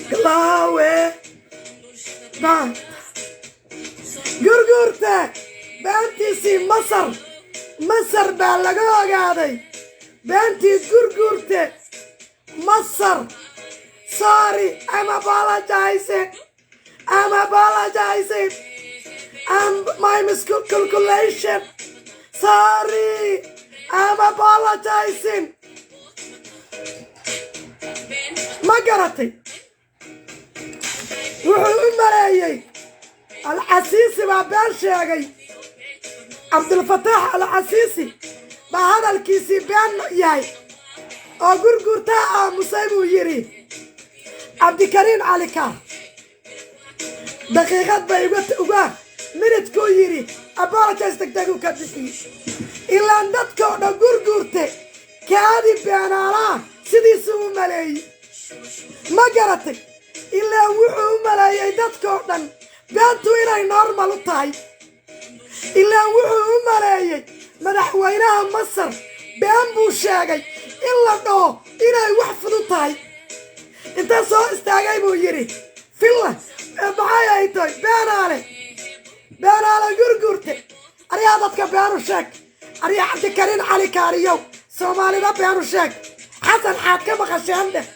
Glawe ban gurgurta baantiisi masar baa laga ogaaday baantii gurgurta masar. Sorry, I'm apologizing. My miscalculation. Sorry, I'm apologizing. ما قرأتي wuxuu u maleeyay al-Casiisi baa been sheegay. Cabdulfataax al-Casiisi baa hadalkiisii been yahay oo gurgurtaa aamusay buu yidhi. Cabdikariin Cali Kaar daqiiqad bay uga minidkuu yidhi apologize degdeguu ka bixiyey. ilaan dadkoo dhan gurgurte kaadi beenaalaa sidiisuu u maleeyey. ma garatay ilaa wuxuu u maleeyay dadkoo dhan beentu inay normal u tahay. ilaa wuxuu u maleeyay madaxweynaha Masar been buu sheegay in la dhaho inay wax fudud tahay. inta soo istaagay buu yidhi filla maxay ay tahay beenaale gurgurte ariyaa dadka beenu sheeg. ariyaa Cabdikariin Cali Kaariyow Soomaalida beenu sheeg. xasan xaad ka maqasheen dheh.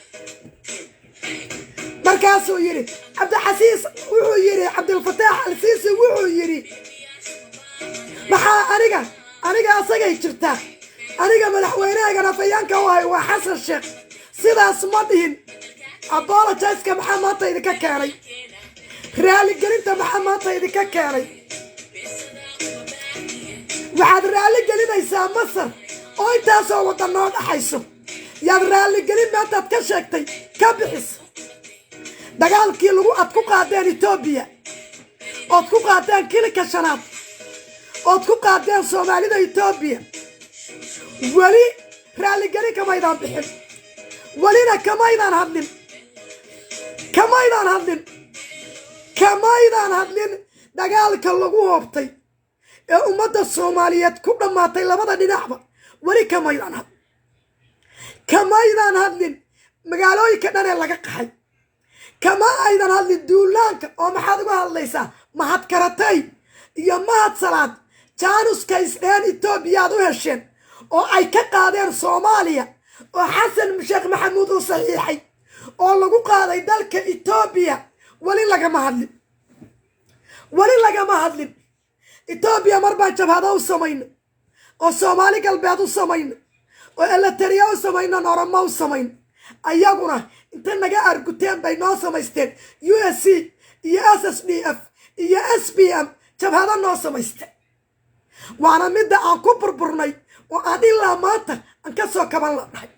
markaasuu yidhi Cabdicasiis wuxuu yidhi Cabdulfataax al-Siisi wuxuu yidhi maxaa aniga asagay jirtaa. aniga madaxweynahaygana fayaanka u hay waa xasan sheekh. sidaas ma dhihin. apologize-ka maxaa maanta idinka keenay? raaligelinta maxaa maanta idinka keenay? waxaad raaligelinaysaa Masar oo intaasoo waddan noo dhaxayso. yaad raaligelin maantaad ka sheegtay ka bixis. dagaalkii aad ku qaadeen Etoobiya ood ku qaadeen kilika shanaad ood ku qaadeen Soomaalida Etoobiya weli raaligelin kamaydaan bixin. welina kamaydaan hadlin dagaalka lagu hoobtay ee ummadda Soomaaliyeed ku dhammaatay labada dhinacba. weli kamaydaan hadlin magaalooyinka dhan ee laga qaxay. kama aydan hadlin duulaanka oo maxaad uga hadlaysaa mahad karatay iyo mahad salaad jaanuska isdheen Etoobiyaad u hesheen oo ay ka qaadeen Soomaaliya oo xasan sheekh maxamuud uu saxiixay oo lagu qaaday dalka Etoobiya. weli lagama hadlin. Etoobiya mar baan jabhado u samayno oo Soomaali galbeed u samayno oo Eritrea u samayno Oromo u samayno. ayaguna inta naga arguteen bay noo samaysteen USC iyo SSDF iyo SPM jabhado noo samaysteen. waana midda aan ku burburnay oo aan ilaa maanta aan ka soo kaban lahayn.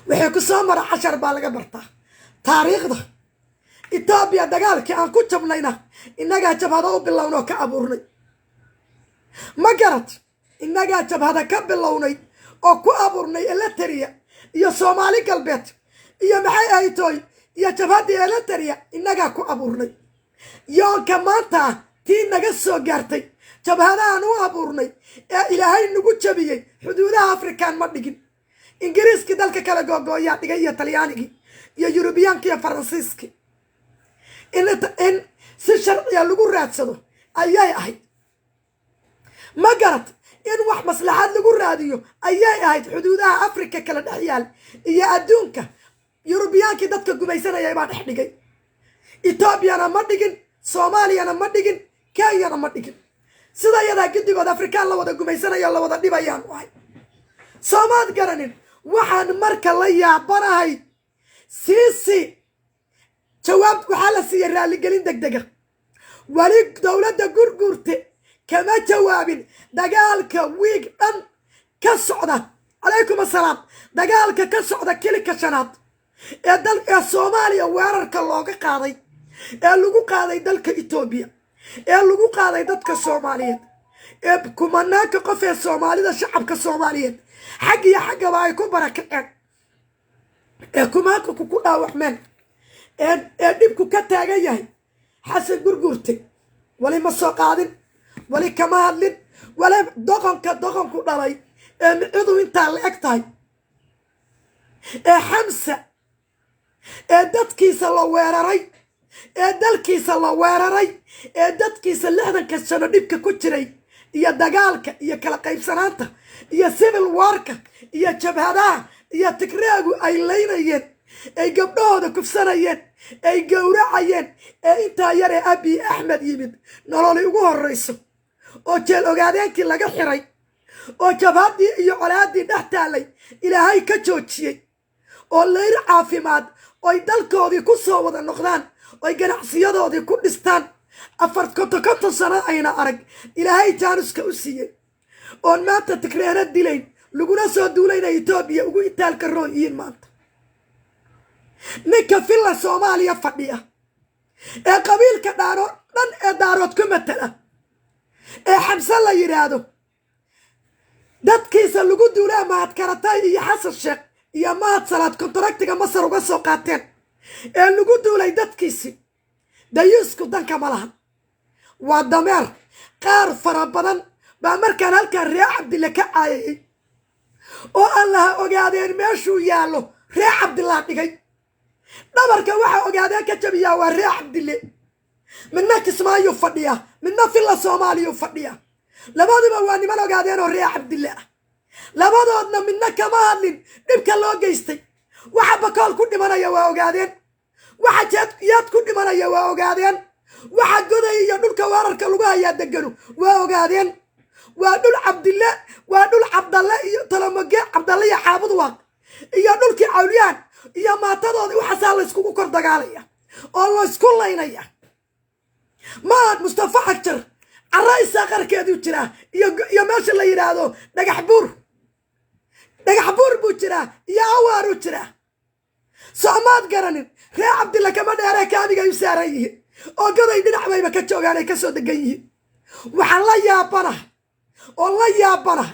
waxay ku soo mara 10 baa laga bartaa taariikhda. Etoobiya dagaalkii aan ku jabnayna innagaa jabhado u bilownay oo ka abuurnay. ma garat innagaa jabhada ka bilownay oo ku abuurnay Eritrea iyo Soomaali galbeed iyo maxay ay tahay iyo jabhadii Eritrea innagaa ku abuurnay. yoonka maanta tii naga soo gaartay jabhadaan u abuurnay ee ilaahay nagu jabiyey xuduudaha Afrikaan ma dhigin. ingiriiski dalka kala googooyaa dhigay iyo Talyaanigii iyo Yurubiyaanki iyo Faransiiski. in si sharciya lagu raadsado ayay ahayd. ma garat in wax maslaxad lagu raadiyo ayay ahayd xuduudaha Afrika kala dhex yaal iyo adduunka. Yurubiyaankii dadka gumaysanayay baa dhex dhigay. Etoobiyana ma dhigin, Soomaaliyana ma dhigin, Kenyana ma dhigin. sida yadaa gidigood Afrikaan la wada gumaysanayo la wada dhibayaan waay. Soomaad garanin waxaan marka la yaabanahay Siisi jawaab waxaa la siiyay raaligelin degdega. wali dowladda gurgurte kama jawaabin dagaalka wiig dhan ka socda. calaykum assalaam. dagaalka ka socda kilika shanaad ee dalka Soomaaliya weerarka looga qaaday ee lagu qaaday dalka Etoobiya ee lagu qaaday dadka Soomaaliyeed ee kumanaanka qof ee Soomaalida shacabka Soomaaliyeed xag iyo xagaba ay ku barakaceen ee kumaanka ku dhaawacmeen ee dhibku ka taagan yahay. xasan gurgurte wali ma soo qaadin, wali kama hadlin, ولا دقن كدلي عضو انت لأكتاي حمسة dadkiisa la weeraray dalkiisa la weeraray dadkiisa 60 sano dhibka ku jiray iyo dagaalka iyo kala qaybsanaanta iyo civil warka iyo jabhadaha iyo tigraagu ay leynayeen ay gabdhahooda kufsanayeen ay gowracayeen inta yar ee Abiy Ahmed yimid nolol ugu horeyso oo jeel ogaadeenkii laga xiray oo jabhadii iyo colaadii dhaxtaalay ilaahay ka joojiyay oo leer caafimaad oy dalkoodii ku soo wada noqdaan oy ganacsiyadoodii ku dhistaan 40 sano ayna arag ilaahay jaaniska u siiyay oo maanta tikreena dilayn laguna soo duulayna Itoobiya ugu itaalka rooyin maanta ninka filla Soomaaliya fadhiya ee qabiilka dhaaro dhan ee daarood ku matala ee xamsa la yiraahdo dadkiisa lagu duulaa maad karatay iyo xasan sheekh iyo maad salaad kontraktiga Masar uga soo qaateen ee lagu duulay dadkiisi dayusku danka malaha waa dameer qaar fara badan baa markaan halkaan Reer Cabdille ka caayay oo Allah ogaadeen meeshuu yaalo Reer Cabdille dhigay dhabarka waxa ogaadeen ka jabiyaa waa Reer Cabdille midna Kismaayo fadhiya midna filla Soomaaliya fadhiya labadiba waa niman ogaadeen oo Reer Cabdille labadoodna midna kama hadlin dhibka loo geystay waxa bakool ku dhimanaya waa ogaadeen waxa yaad ku dhimanaya waa ogaadeen waxa goday iyo dhulka weerarka lagu hayaa degano waa ogaadeen waa dhul Cabdille waa dhul Cabdalle iyo Talamoge Cabdalle iyo Xaabud Waaq iyo dhulkii Cawliyaan iyo maatadoodii waxa la isku kor dagaalaya oo la isku leynaya maad Mustafa Xajar araysa qarkeedu jira iyo meesha la yiraahdo dhagax buur buu jira iyo awaaru jira Soomaad garanin Reer Cabdille kama dheere kaabiga u saaray oo goday dhinac bayba ka joogaan ay ka soo degan yihiin waxaan la yaabana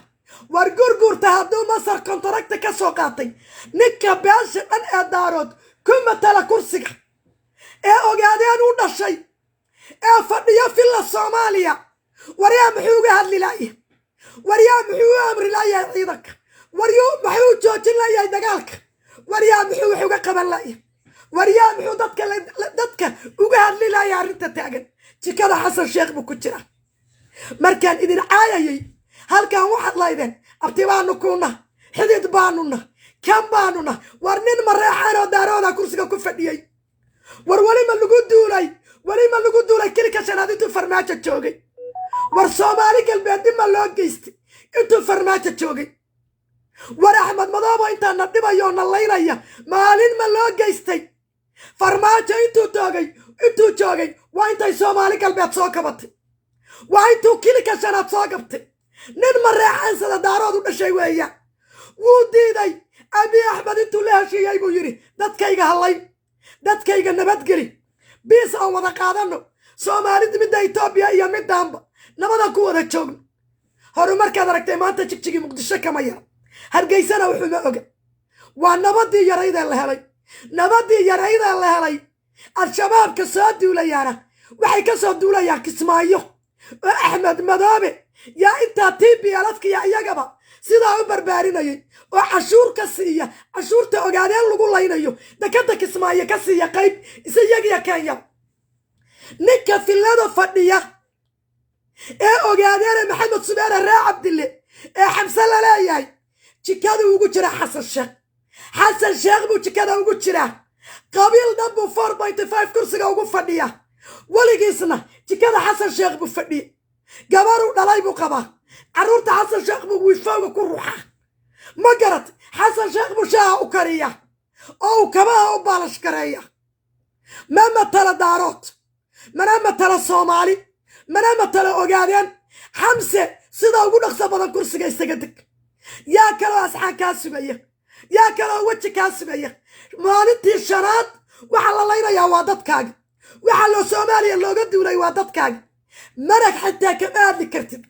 war gurgurta hadduu Masar kontrakta ka soo qaatay ninka beesha dhan ee daarood ku matala kursiga ee ogaadeen u dhashay ee fadhiya filla Soomaaliya waryaa muxuu uga hadli laayay waryaa muxuu amri laayay ciidanka waryaa muxuu joojin laayay dagaalka waryaa muxuu wax uga qaban laayay waryaa muxuu dadka uga hadli laayay arrinta taagan jikada xasan sheekh buu ku jira markaan idin caayayay halkaan waxaad laydeen abtibaanu kuna xidid baanuna kan baanuna war nin mareexaan oo daarooda kursiga ku fadhiyay war wali ma lagu duulay kilka shanaad intuu farmaajo joogay war Soomaali galbeed ma loo geystay intuu farmaajo joogay war Axmed Madoobo inta na dhibayo na leynaya maalin ma loo geystay farmaajo intuu joogay waa intay Soomaali galbeed soo kabatay waa intuu kilka shanaad soo gabtay nin mareexaan sida daarood u dhashay weeya wuu diiday Abiy Ahmed intuu la heshiiyay buu yiri dadkayga halay dadkayga nabadgeli biis aan wada qaadano Soomaalida midda Itoobiya iyo midaanba nabada ku wada joogno horumarkaad aragtay maanta jigjigi Muqdisho kama yar Hargeysana wuxuu ma oga waa nabadii yarayda la helay al-shabaab ka soo duulayana waxay ka soo duulayaan Kismaayo oo Axmed Madoobe yaa inta TPLF ya iyagaba sidaa u barbaarinayay oo cashuurta ogaadeen lagu laynayo dakada Kismaayo ka siiya qayb isagiya Kenya ninka fillada fadhiya ee ogaadeen Maxamed Subeer Reer Cabdille ee xamsa la leeyahay jikada ugu jira xasan sheekh buu jikada ugu jira qabiil dhanbu 4.5 kursiga ugu fadhiya waligiisna jikada xasan sheekh buu fadhiya gabaru dhalay buu qabaa caruurta xasan sheekh buu wiifowga ku ruuxa ma garad xasan sheekh buu shaaha u kariya oo kabaha u baalash kareeya ma matala daarood mana matala Soomaali mana matala ogaadeen xamse sida ugu dhaqso badan kursiga isaga deg yaa kala asxaan ka sugaya yaa kala waji ka sugaya maalintii shanaad waxa la leynayaa waa dadkaaga waxa loo Soomaaliya looga duulay waa dadkaaga marag xataa ka aadli kartid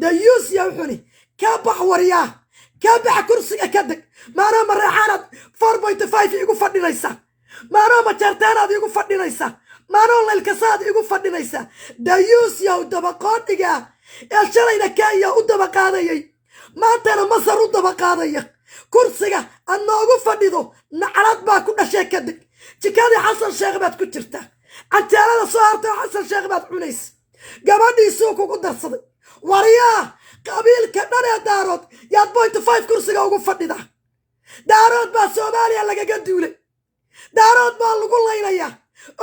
dayuus yaa xuni ka bax wariyaa ka bax kursiga ka deg maana mareexaanad 4.5 igu fadhinaysa maana ma jartaanad igu fadhinaysa maana leelkasaad igu fadhinaysa dayuus yaa daba qoodiga shalayna Kenya u daba qaadayay maantana Masar u daba qaadaya kursiga aan noogu fadhido nacalad baa ku dhashay kadib jikadii Xasan Sheekh baad ku jirtaa canjeelada soo hartay Xasan Sheekh baad cunays gabadhiisuu kugu darsaday wariyaa qabiilka dhan ee daarood yaad 0.5 kursiga ugu fadhida daarood baa Soomaaliya lagaga duulay daarood baa lagu laynayaa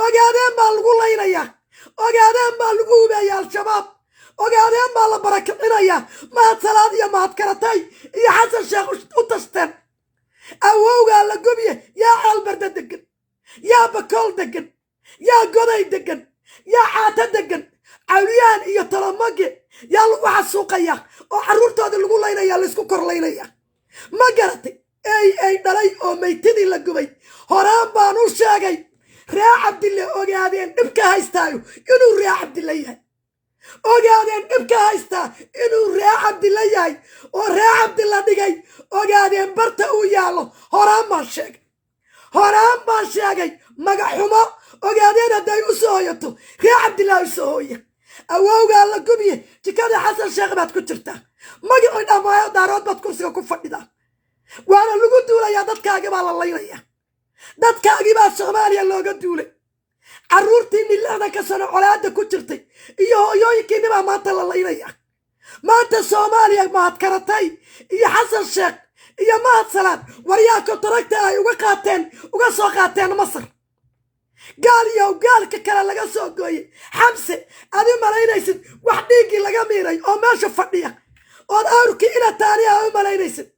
ogaadeen baa lagu laynayaa ogaadeen baa lagu hubeeyaa al-shabaab ogaadeen baa la barakicinayaa mahad salaad iyo mahad karatay iyo Xasan Sheekh u tashteen awowgaa la gubiye yaa albarda degan yaa bakool degan yaa goday degan yaa caata degan cawliyaan iyo talamage yaa lagu xasuuqaya oo carruurtoodii lagu laynaya laysku kor laynaya ma garatay ay dhalay oo maytidii la gubay horaan baan u sheegay ree Cabdille ogaadeen dhibka haystaayo inuu ree Cabdille yahay ogaadeen dhibka haystaa inuu ree Cabdille yahay oo ree Cabdille dhigay ogaadeen barta uu yaalo horaan baan sheegay magac xumo ogaadeen hadday u soo hoyato ree Cabdille u soo hoya awowgaa la gubiye jikada Xasan Sheekh baad ku jirtaa magacii dhamaayo daarood baad kursiga ku fadhidaa waana lagu duulayaa dadkaagii baa la laynayaa dadkaagii baa Soomaaliya looga duulay carruurtiinni 60 sano colaada ku jirtay iyo hooyooyinkiinni baa maanta la laynayaa maanta Soomaaliya mahad karatay iyo Xasan Sheekh iyo mahad salaad waryaa kontaragta ay uga soo qaateen Masar gaal iyo gaalka kale laga soo gooyay xamse adi malaynaysid wax dhiigii laga miiray oo meesha fadhiya oo awrkii ina taaniya u malaynaysid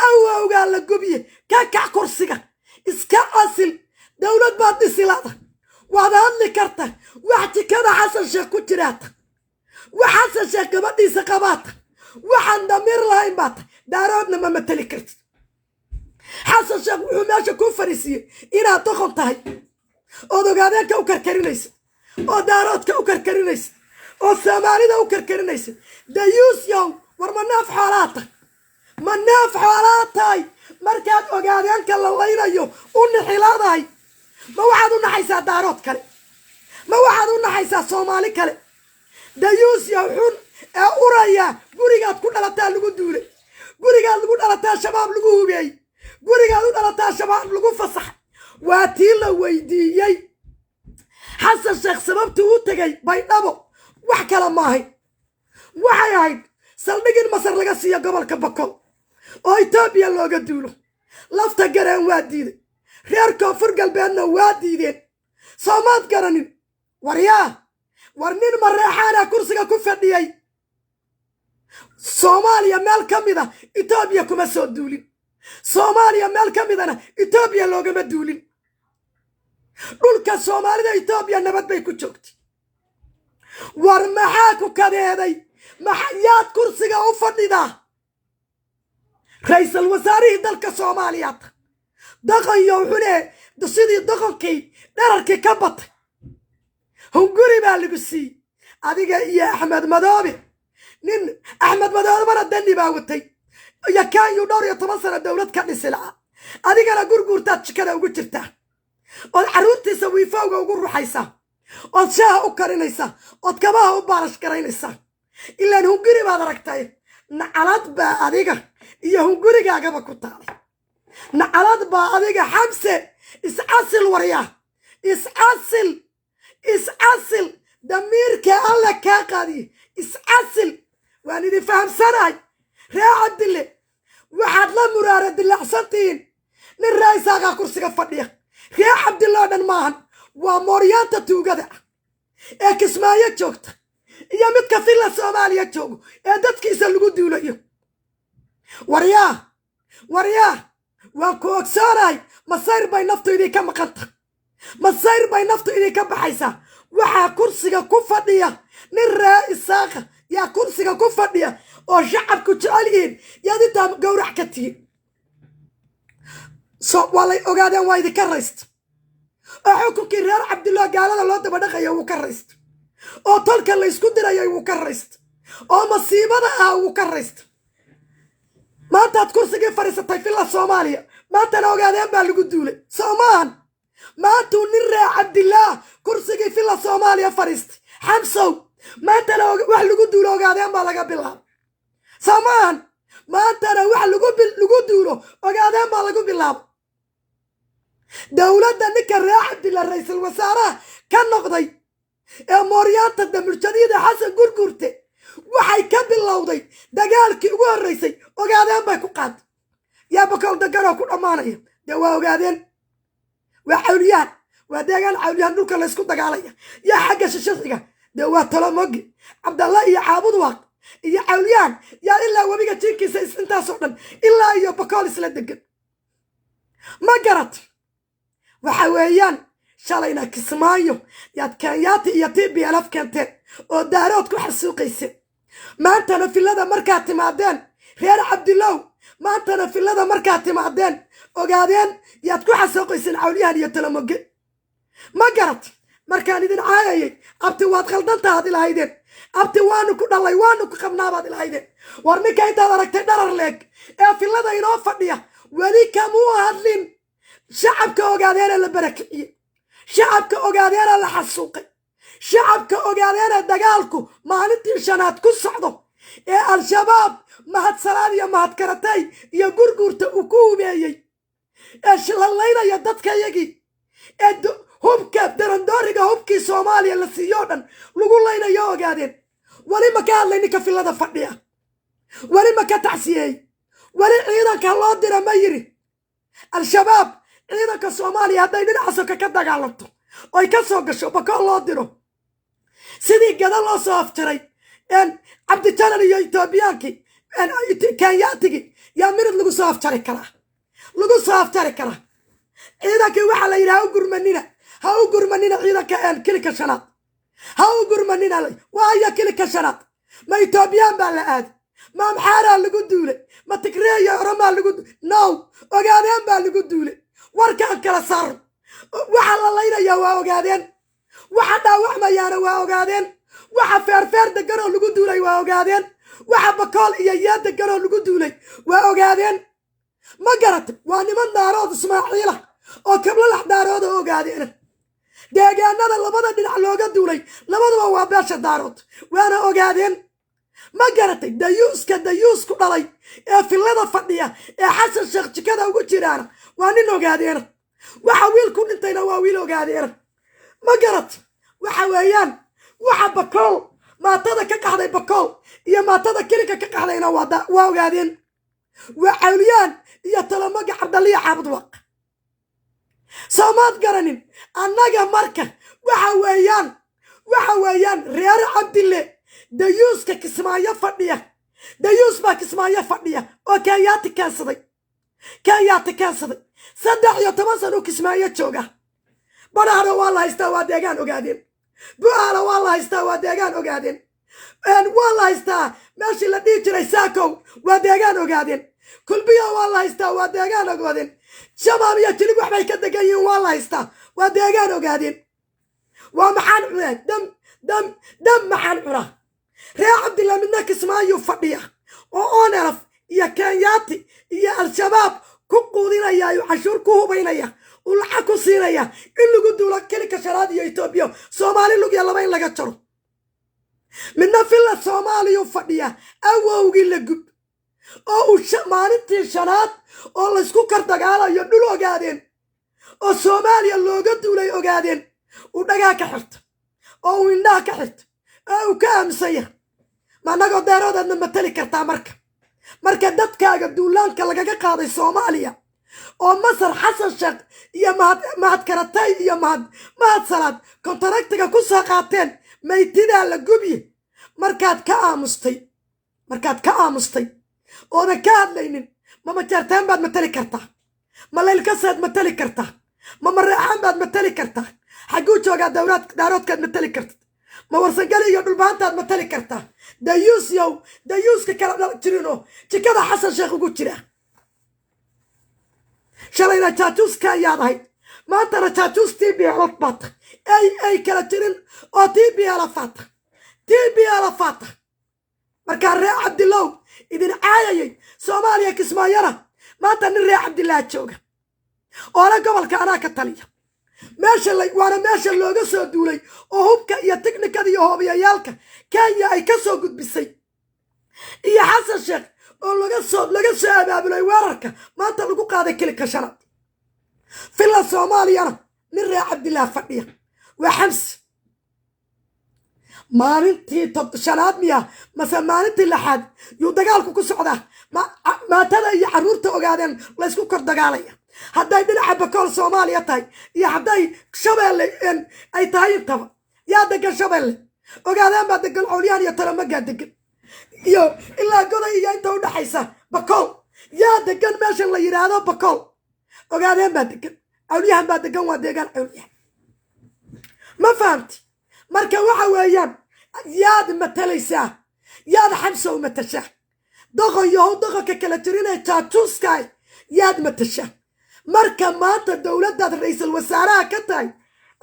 awowgaa la gubiye kac kursiga iska asil dawlad baad dhisilaada waad hadli karta wax jikada Xasan Sheekh ku jiraata wax Xasan Sheekh gabadhiisa qabaata waxaan damiir lahayn baata daaroodna ma matali kartid Xasan Sheekh wuxuu meesha ku fariisiyey inaad doqon tahay oo ogaadeenka u karkarinaysa oo daaroodka u karkarinaysa oo Soomaalida u karkarinaysa dayuus yow war ma naaf xoolaatay markaad ogaadeenka la laynayo u nixilaadahay ma waxaad u naxaysaa daarood kale ma waxaad u naxaysaa Soomaali kale dayuus yow xun ee uraya gurigaad ku dhalataa lagu duulay gurigaad lagu dhalataa shabaab lagu hubeeyey gurigaad u dhalataa shabaab lagu fasax waa tii la weydiiyey Xasan Sheekh sababtuu u tagay Baydhabo wax kala maahay waxay ahayd saldhigin Masar laga siiyo gobolka Bakool oo Itoobiya looga duulo lafta gareen waa diiday reer Koonfur Galbeedna waa diideen soomaad garanin war nin mareexaana kursiga ku fadhiyay Soomaaliya meel ka mida Itoobiya kuma soo duulin Soomaaliya meel ka midana Itoobiya loogama duulin dhulka Soomaalida Itoobiya nabad bay ku joogtay war maxaa ku kadeeday maxayaad kursiga u fadhidaa ra'iisul wasaarihii dalka Soomaaliya dhaqan iyo xune sidii dhaqankii dhararkii ka batay hunguri baa lagu siiyey adiga iyo Axmed Madoobe nin Axmed Madoobena dani baa watay ya Kenya 12 sano dawlad ka dhisi lahaa adigana gurgurtaad jikada ugu jirtaa oo carruurtiisa wiifowga ugu ruxaysaa oo shaaha u karinaysaa oo kabaha u baarash garaynaysaa ilaan hunguri baad aragtay nacalad baa adiga iyo hungurigaagaba ku taalay nacalad baa adiga xamse iscasil waryaa iscasil damiirka alla kaa qaadiye iscasil waan idin fahamsanahay ree Cabdille waxaad la muraara dilacsantihiin nin raisaagaa kursiga fadhiya ree Cabdille oo dhan maahan waa mooryaanta tuugada ee Kismaayo joogta iyo midka filla Soomaaliya joogo ee dadkiisa lagu duulayo waryaa waan ku ogsoonay masayr bay naftu idinka maqanta masayr bay naftu idinka baxaysaa waxaa kursiga ku fadhiya nin ree Isaaqa yaa kursiga ku fadhiya oo shacabku jecel yihiin yaad intaa gowrac ka tihiin waa lay ogaadeen waa idinka raysta oo xukunkii reer Cabdille gaalada loo daba dhaqayo wuu ka raysta oo tolka la isku dirayay wuu ka raysta oo masiibada wuu ka raysta maantaad kursigii fadhiisatay filla Soomaaliya maantana ogaadeen baa lagu duulay Soomaan maantuu nin ree Cabdille kursigii filla Soomaaliya fadhiistay xamsow ما أنت لو واحد لقود دولو قاعدين بالله بالله سامان ما أنت لو واحد لقود دولو وقاعدين بالله بالله دولة نك الراحد للرئيس الوزراء كان نقضي موريات الدم الجديدة حسن قرقرته وحي كبل لوضي دقالك هو الرئيسي وقاعدين باكو قاد يا بكال دقالو كل أمانية دوا وقاعدين وحوليان ودقال حوليان دولك اللي اسكو دقالية يا حق ششيخيقا دوا تلمق عبد الله يا عابد واق يا حوليان يا إلا وبيقا تيكي سيسنتا سعودن إلا يا بكال سلدقن ما قرأت وحويان شالينا كسمايو ياد كانياتي يتيبي ألف كنتين ودارات كو حسوقيسي ما أنتنا في اللذا مركاتي معدين غير عبد الله ما أنتنا في اللذا مركاتي معدين وقادين ياد كو حسوقيسين عوليان يتلمق ما قرأت مركاني دين عايي أبتي واد خلدان هذه الهيدين أبتي وانو كو دالي وانو كو خمناب هذه الهيدين ورني كايدا دركتي درر لك في اللذا ينوفر ليه ولي كمو هادلين شعبك أوغادين اللي بركعي شعبك أوغادين اللي حسوقي شعبك أوغادين الدقالكو ما ننتي شناتكو الصعدو الشباب مهد سلاليا مهد كرتاي يا قرقورتا وكوبيي شلالينا يددك يجي هبكا درندوريغا هبكي سوماليا اللي سيودن لغولينا يا أوغادين ولي مكان لينيكا في اللذا فرديا ولي مكان تحسيي ولي عيدا كالله دينا ميري الشباب إذا كصومالي هذا يدين عساك كذا قالته أي كسر قشوا بقى الله دينه سيدي قال الله صافتري إن عبد الجلال يتوبيانكي إن كان يأتي يا مرد لقو صافتري كلا لقو صافتري كلا إذا كي وحلا يرى هاو قرمنينا إذا كان كل كشنات هاو قرمنينا وهي كل كشنات ما يتوبيان بالعاد ما محارة لقو دولة ما تكريه يا رما لقو نو وقادين باللقو دولة warkaan kala saar waxa la leeyahay waa ogaadeen waxa dhaawacmayana waa ogaadeen waxa feerfeer degan oo lagu duulay waa ogaadeen waxa bakool iyo yaad degan oo lagu duulay waa ogaadeen ma garat waa niman daarood Ismaaciila oo kabla la daarood oo ogaadeen deegaanada labada dhinac looga duulay labaduba waa beesha daarood waana ogaadeen ma garatay dayuus ku dhalay ee filada fadhiya ee xasan sheekh jikada ugu jiraan وأنا نوجادين وحويل كون أنتينا وحويل نوجادين ما قرت وحويان وحبكول ما تدا كقحدي بكول يا ما تدا كلك كقحدينا ودا وجادين وحوليان يا تلمج عبد الله عبد وق سامات قرنين أنا مركه وحويان ريار عبد الله ديوس كسمايا فدية ديوس ما كسمايا فدية وكياتي كاسدي كياتي كاسدي صدق يا تمسنو كسمايا جوجا بنهار والله استوى ديجان وقاعدين بوهر والله استوى ديجان وقاعدين ان والله استوى ماشي لدي جري ساكو وديجان وقاعدين كل بيا والله استوى ديجان وقاعدين شباب يا تلي وحبي كدقين والله استوى وديجان وقاعدين ومحن دم محن عرا ريا عبد الله منك اسمايو فديا وأنرف يا كياتي يا الشباب كقودينا يا عشور كوبينيا والحكو سينيا اللي قدوا لك كلك شراد يا إثيوبيا سومالي لو يلا بين لقى تشرو من نفل الصومالي يفديا أو وجيل لجب أو مانتي شراد أو لسكوكر دجالا يدلوا قاعدين أو سومالي اللي قدوا لي قاعدين ودجا كحرت أو إنها كحرت أو كام سيء ما نقول دارود أن نمتلك كرتا مركا دتكا قدولان كلاجا قاضي سوماليا أو مصر حسن شق يا مهد كرتاي يا مهد صلاة كونتراكتك كوسا قاتين ميتين على جوبي مركات كامستي أو نكاد لينين ما ترتين بعد متلك كرتا ما ليل كسد متلك كرتا ما مريحان بعد متلك كرتا حقوتشو قاعد دارات كاد متلك كرتا ما ورسقالي يقول بانتاد متلك كرتا دايوس كلام ترينو تكذا حسن شيخ وقول ترى شلينا تاتوس كياد هاي ما ترى تاتوس تبي على البط أي كلا ترين أو تبي على فاتح مركان ريع عبد الله إذن عايي سوماليا كسما يرى ما تنري عبد الله تشوق أنا قبل كأنا كتلية وانا ماشي لوغا سو دولay oo hubka iyo technical iyo hobiyayaalka Kenya ay ka soo gudbisay iyo Xasan Sheekh oo laga soo abaabulay weerarka maanta lagu qaaday kilka shanaad filla Soomaaliyana nin Reer Cabdillah fadhiya waa Xamsi maalintii shanaad miya mase maalintii lixaad yuu dagaalku ku socdaa maatada iyo caruurta ogaadeen la isku kor dagaalaya hadday dhinaca bakool Soomaaliya tahay iyo hadday Shabeelle ay tahay intaba yaa degan Shabeelle ogaadeen baa degan Cawliyaan iyo Talamaga degan iyo ilaa goday iyo inta u dhaxaysa bakool yaa degan meesha la yiraahdo bakool ogaadeen baa degan Cawliyaan baa degan waa deegaan Cawliyaan ma fahamti marka waxa weeyaan yaad matalaysaa yaad Xamsi u matashaa doqon ka kala tirinay taatuskay yaad matashaa marka maanta dawladda ra'iisul wasaaraha ka tahay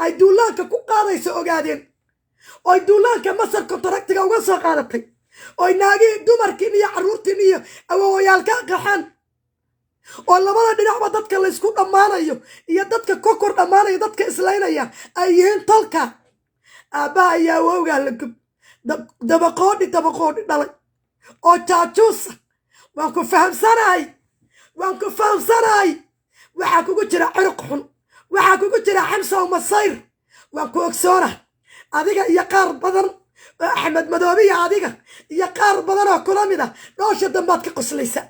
ay duulaanka ku qaadayso ogaadeen oo duulaanka Masar kontraktiga uga soo qaadatay oo naagi dumarkii iyo caruurtii iyo awooyaalka qaxan oo labada dhinacba dadka la isku dhamaanayo iyo dadka kokor dhamaanayo dadka islaynaya ay yihiin tolka aba ayaa wowga la gub dabaqoodi dhalay oo jaajuusa waan ku fahamsanahay waxa kugu jira cirq xun waxa kugu jira Xamsi oo Masayr waan ku ogsoonaa adiga iyo qaar badan Axmed Madoobe iyo adiga iyo qaar badan oo kula mid ah noosha dambaad ka qoslaysaa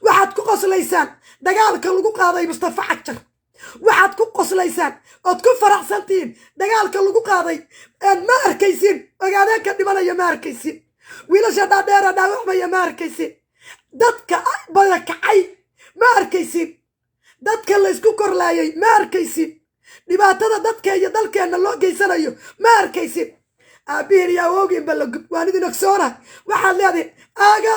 waxaad ku qoslaysaan dagaalka lagu qaaday Mustafa Cagjar waxaad ku qoslaysaan ood ku faraxsantiin dagaalka lagu qaaday ma arkaysin ogaadeen ka dhimanaya ma arkaysin wiilasha dhaadheera dhaawacmaya ma arkaysin dadka barakacay ma arkaysin dadka la isku korlaayay ma arkaysin dhibaatada dadka iyo dalkeena loo geysanayo ma arkaysin aabihiin iyo awowgiin baa la gub waan idin ogsoona waxaad leedahay aaga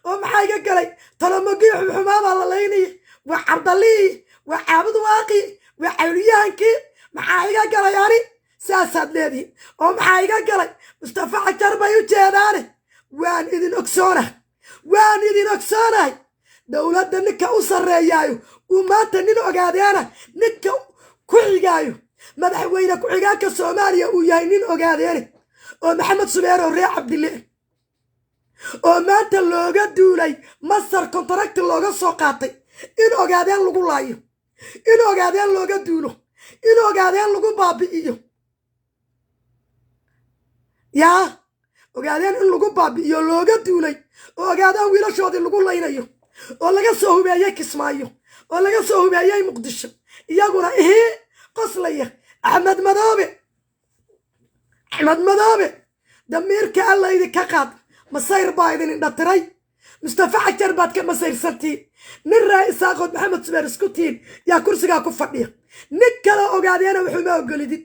oo maxaa iga galay Talamaga xumaabaa la leynay waa Cabdalii waa Caabud Waaqi waa Cawliyaankii maxaa iga galay ani saasaad leedahay oo maxaa iga galay Mustafa Cagjar bay u jeedaan waan idin ogsoonay dawladda ninka u sareeyaayo uu maanta nin ogaadeena ninka ku xigaayo madaxweyne ku xigaanka Soomaaliya uu yahay nin ogaadeena oo Maxamed Subeer oo Reer Cabdillah oo maanta looga duulay Masar contract looga soo qaatay in ogaadeen lagu laayo in ogaadeen looga duulo in ogaadeen lagu baabi'iyo yaa ogaadeen in lagu baabi'iyo looga duulay oo ogaadeen wiilashoodii lagu laynayo oo laga soo hubeeyay Kismaayo oo laga soo hubeeyay Muqdisho iyaguna qoslaya Axmed Madoobe damiirka alla idinka qaad Masayr baa idin dhatiray Mustafa Cagjar baad ka masayrsantiin nin ra'iisaaqood Maxamed Subeer isku tiin yaa kursiga ku fadhiya nin kale ogaadeena wuxuu ma ogolidin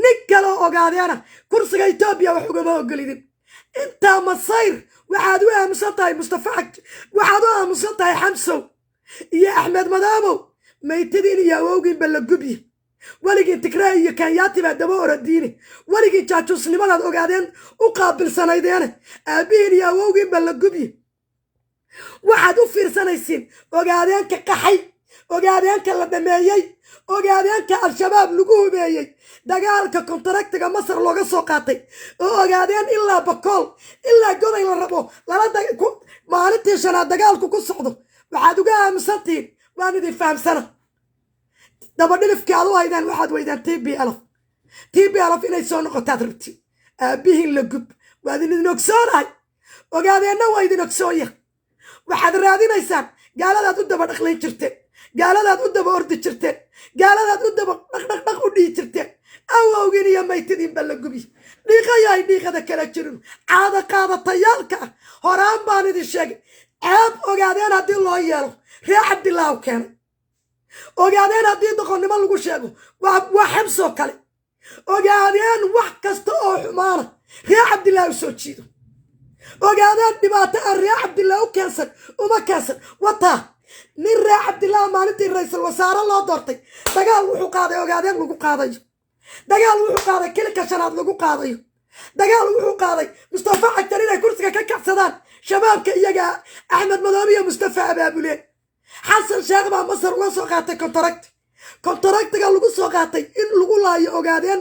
nin kale ogaadeena kursiga Itoobiya wuxuu ma ogolidin inta Masayr waxaad u aamusan tahay Mustafa Cagjar waxaad u aamusan tahay Xamsi iyo Axmed Madoobe maytidin iyo awowgiin baa la gubi waligii Tigray iyo Kenyaati baa daba oradiini waligii jaajuusnimadaad ogaadeen u qaabilsanaydeen aabihiin iyo awowgiin baa la gubi waxaad u fiirsanaysiin ogaadeenka qaxay ogaadeenka la dhameeyay ogaadeenka al-shabaab lagu hubeeyay dagaalka kontraktiga Masar looga soo qaatay oo ogaadeen ilaa bakool ilaa goday la rabo maalintii shanaad dagaalku ku socdo waxaad uga aamusantiin waan idin fahamsana daba dhilifkii aad u haydaan waxaad weydaan TPLF inay soo noqotaad rabti aabihiin la gub waad idin ogsoonahay ogaadeenna waa idin ogsoonyahay waxaad raadinaysaan gaaladaad u daba dhaqlayn jirteen gaaladaad u daba ordi jirteen gaaladaad u daba dhaq u dhihi jirteen awowgiin iyo maytidiin baa la gubi dhiiqayahay dhiiqada kala jirin caada qaadatayaalka horaan baan idin sheegay ceeb ogaadeen haddii loo yeelo Reer Cabdillah u keenay ogaadeen haddii doqonnimo lagu sheego waa Xamsi oo kale ogaadeen wax kasta oo xumaana Reer Cabdillah u soo jiido ogaadeen dhibaato aan Reer Cabdillah u keensan uma keensan wataa nin Reer Cabdillah maalintii ra'iisul wasaare loo doortay dagaal wuxuu qaaday ogaadeen lagu qaadayo dagaal wuxuu qaaday kilka shanaad lagu qaadayo dagaal wuxuu qaaday Mustafa Cagjar inay kursiga ka kacsadaan shabaabka iyaga Axmed Madoobe iyo Mustafa abaabuleen Xasan Sheekh baa Masar uga soo qaatay contract kontaraktiga lagu soo qaatay in lagu laayo ogaadeen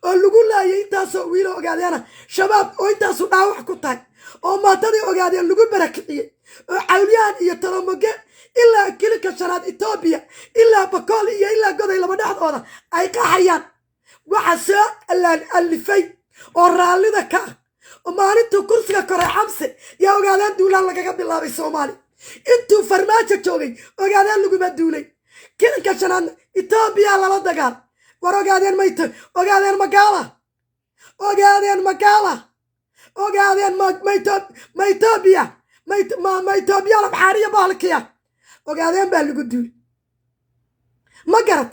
oo lagu laayay intaasoo wiilo ogaadeena shabaab oo intaasu dhaawac ku tahay oo maatadii ogaadeen lagu barakiciyey oo cawliyahan iyo talomoge ilaa kilika shanaad Ethiopia ilaa Bakool iyo ilaa goday laba dhexdooda ay qaxayaan waxa soo alifay oo raallida ka oo maalintuu kursiga koray xamse yaa ogaadeen duulaan lagaga bilaabay Soomaali intuu farmaajo joogay ogaadeen laguma duulay kilika shanaad Ethiopia lala dagaal war ogaadeen magaala ogaadeen ma Ethiopia ma Ethiopia la baxariya baalkiya ogaadeen baa lagu duulay ma garad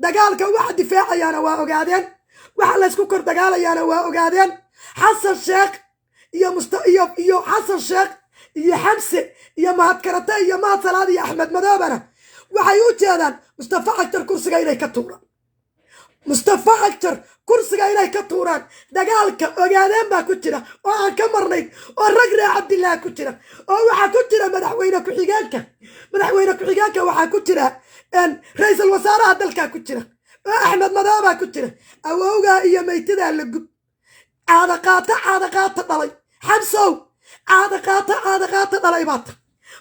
dagaalka waxa difaacayaana waa ogaadeen waxa la isku kor dagaalayaana waa ogaadeen xasan sheekh iyo xasan sheekh iyo xamse iyo mahadkarate iyo mahad salaad iyo axmed madoobana waxay u jeedaan mustafa xagtar kursiga inay ka tuuraan mustafa xagtar kursiga inay ka tuuraan dagaalka ogaadeen baa ku jira oo aan ka marnay oo rag reer cabdillah ku jira oo waxa ku jira madaxweyne ku-xigeenka waxa ku jira ra'iisul wasaaraha dalka ku jira oo axmed madooba ku jira awowga iyo maytida la gub caada qaata dhalay xamsow caada qaata dhalay baad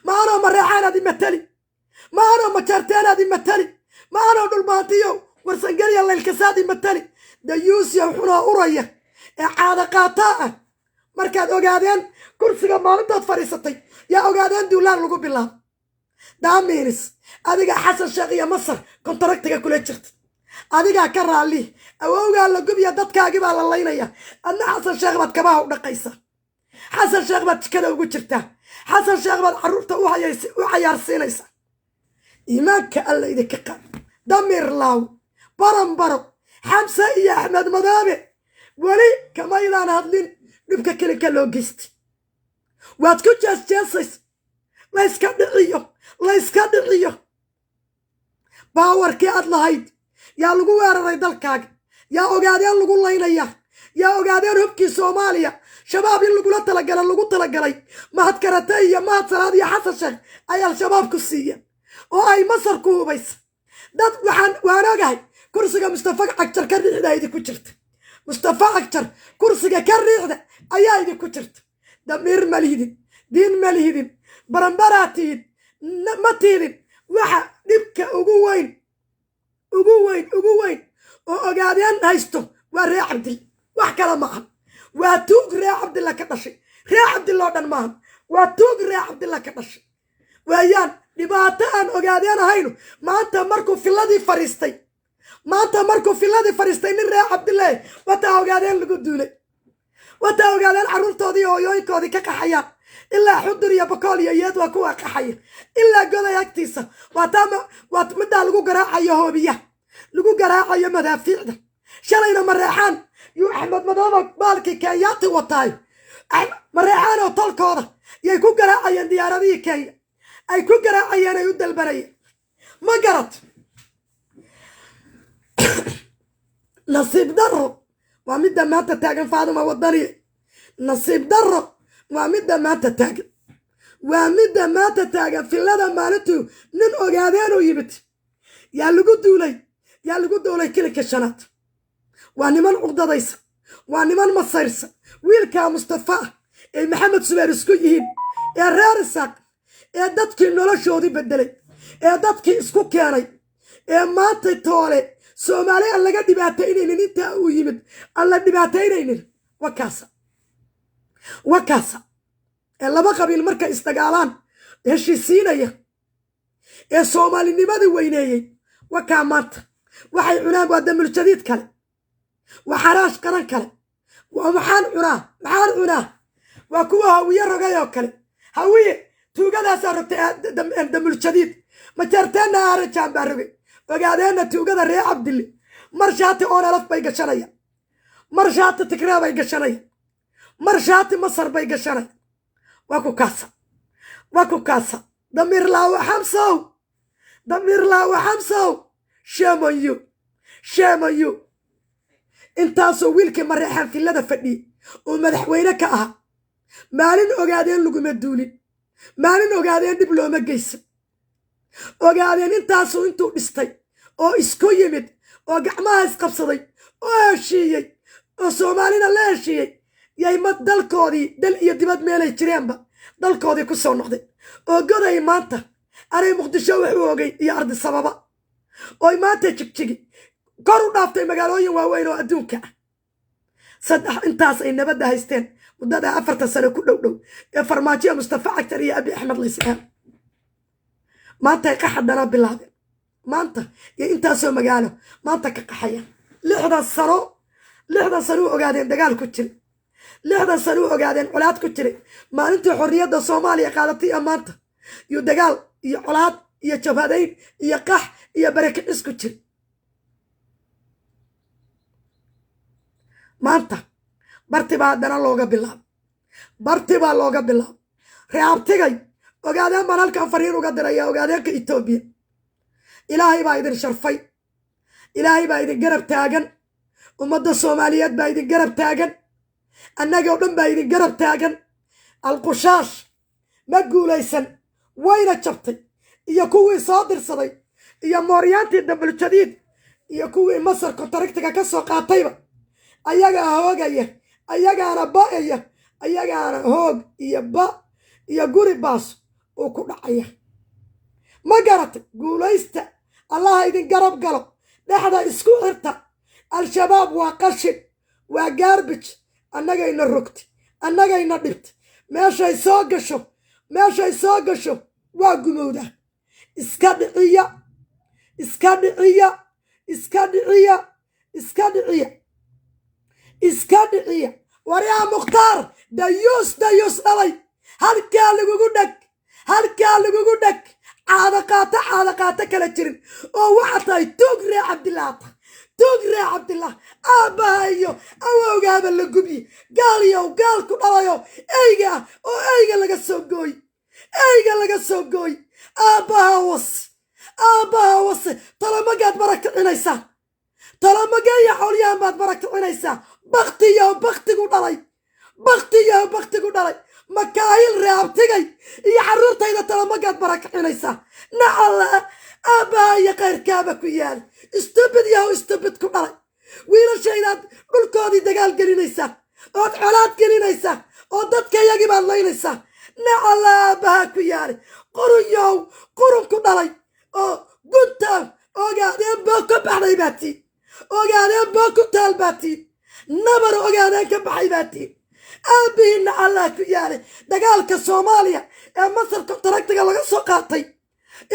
maano mareexaanadi matali maano majarteenadi matali maano dhulbaantiyo warsangeliya leelkasaadi matali dayuusiya wuxuuna uraya ee caada qaata ah markaad ogaadeen kursiga maalintood fadhiisatay yaa ogaadeen duulaan lagu bilaabo daamiinis adiga xasan sheekh iyo masar kontaraktiga kula jirta adiga ka raali awowga la gubiya dadkaagi baa la laynaya adna xasan sheekh baad kabaha u dhaqaysaa xasan sheekh baad jikada ugu jirtaa xasan sheekh baad carruurta u cayaarsiinaysaa iimaanka alla idinka qaad damiir laaw barambaro xamse iyo axmed madoobe weli kamaydaan hadlin dhibka kelinka loo geystay waad ku jeesjeesaysa layska dhiciyo baawarkii aad lahayd yaa lagu weeraray dalkaaga yaa ogaadeen lagu laynaya yaa ogaadeen hubkii Soomaaliya shabaab in lagu talagalay mahadkarate iyo mahad salaad iyo xasan sheekh ay al-shabaab ku siiyeen oo ay masar ku hubaysa dad waan ogahay kursiga mustafa xagtar ka riixda idinku jirta mustafa xagtar kursiga ka riixda ayaa idinku jirta damiir malihidin diin malihidin barambaraatid matidin waxa dhibka ugu weyn oo ogaadeen haysto waa reer cabdil wax kala ma aha waa tuug reer cabdilla ka dhashay reer cabdilla oo dhan maaha waa tuug reer cabdilla ka dhashay waayaan dhibaato aan ogaadeen ahayno maanta markuu filadii fariistay nin reer cabdilla wataa ogaadeen lagu duulay wataa ogaadeen carruurtoodii hooyooyinkoodii ka qaxayaan ilaa xudur iyo bakool iyo iyad waa kuwa qaxaya ilaa goday agtiisa waa middaa lagu garaacayo hoobiya lagu garaacayo madaafiicda shalayna mareexaan yuu axmed madooba baalkii kenyaati wataay mareexaan oo tolkooda yay ku garaacayeen diyaaradihii kenya ay ku garaacayeen ay u dalbanayeen ma garad nasiib darro waa midda maanta taagan faaduma wadaniye nasiib darro waa midda maanta taagan filada maalintuu nin ogaadeen oo yimid yaa lagu duulay kilinka shanaad waa niman cugdadaysa waa niman masayrsa wiilkaa mustafa ah ee maxamed subeer isku yihiin ee reer isaaq ee dadkii noloshoodii bedelay ee dadkii isku keenay ee maanta toole Soomaali aan laga dhibaataynaynin inta uu yimid aan la dhibaataynaynin wakaasa ee laba qabiil markay isdagaalaan heshiisiinaya ee Soomaalinimadii weyneeyey wakaa maanta waxay cunaan waa damul jadiid kale waa xaraash qaran kale waa maxaan cunaa waa kuwa hawiye rogay oo kale hawiye tuugadaasaa rogtay damul jadiid majarteenna aarajaan baa rogay ogaadeenna tuugada reer cabdille marshaati oonalaf bay gashanaya marshaati tigraa bay gashanaya marshaati masar bay gashanaya waa ku kaasa damiir laawa xamsow shame on you intaasoo wiilkii mareexaan filada fadhiyey oo madaxweyne ka aha maalin ogaadeen laguma duulin maalin ogaadeen dhib looma geysan ogaadeen intaasuu intuu dhistay oo isku yimid oo gacmaha isqabsaday oo heshiiyey oo soomaalina la heshiiyey yay mad dalkoodii dal iyo dibad meelay jireenba dalkoodii ku soo noqday oo goday maanta anay muqdisho wax u ogay iyo ardi sababa ooy maanta jigjigi kor u dhaaftay magaalooyin waaweyn oo adduunka ah saddex intaas ay nabadda haysteen muddada 4 sano ku dhow ee farmaajo Mustafa Cagtar iyo Abi Axmed Liisaan maanta ay qaxadana bilaabeen maanta iyo intaasoo magaalo maanta ka qaxayaan 6 sano ogaadeen dagaal ku jiray 6 sano ogaadeen colaad ku jiray maalintii xorriyadda Soomaaliya qaadatay maanta iyo dagaal iyo colaad iyo jabhadayn iyo qax iyo barakad isku jiray maanta barti baa haddana looga bilaabo reabtigay ogaadeen baan halkan fariin uga diraya ogaadeenka Itoobiya ilaahay baa idin sharfay ilaahay baa idin garab taagan ummadda Soomaaliyeed baa idin garab taagan annaga oo dhan baa idin garab taagan alqushaash ma guulaysan wayna jabtay iyo kuwii soo dirsaday iyo mooryaantii dambal jadiid iyo kuwii Masar kontaragtiga ka soo qaatayba ayaga hoogaya ayagaana ba'aya ayagaana hoog iyo ba iyo guri baas oo ku dhacaya ma garatay guulaysta allah idin garab galo dhaxda isku xirta al-shabaab waa qashin waa garbage annagayna rogti annagayna dhibti meeshay soo gasho waa gumowda iska dhiciya waryaa mukhtaar dayuus dhalay halkaa lagugu dhag caada qaata kala jirin oo waxa tahay tuug ree cabdillaah aabbaha iyo awowgaaba la gubyi gaal ku dhalayo eyga ah oo eyga laga soo gooy aabbaha wase talamagaad barakticinaysaa talamageeya xolyahan baad barakticinaysaa baktigu dhalay makaahil reabtigay iyo carruurtayda talamagaad barakticinaysaa nacalla aabbaha iyo kayrkaaba ku yaal istubid ku dhalay wiilashaydaad dhulkoodii dagaal gelinaysaa ood colaad gelinaysaa oo dadka yagii baad laynaysaa nacalla aabbaha ku yaali qurun ku dhalay oo guntaal ogaadeen boo ka baxday baatiin ogaadeen boo ku taal baatiin nabar ogaadeen ka baxay baatiin aabbihiin nacallaa ku yaali dagaalka Soomaaliya ee Masar kontaragtiga laga soo qaatay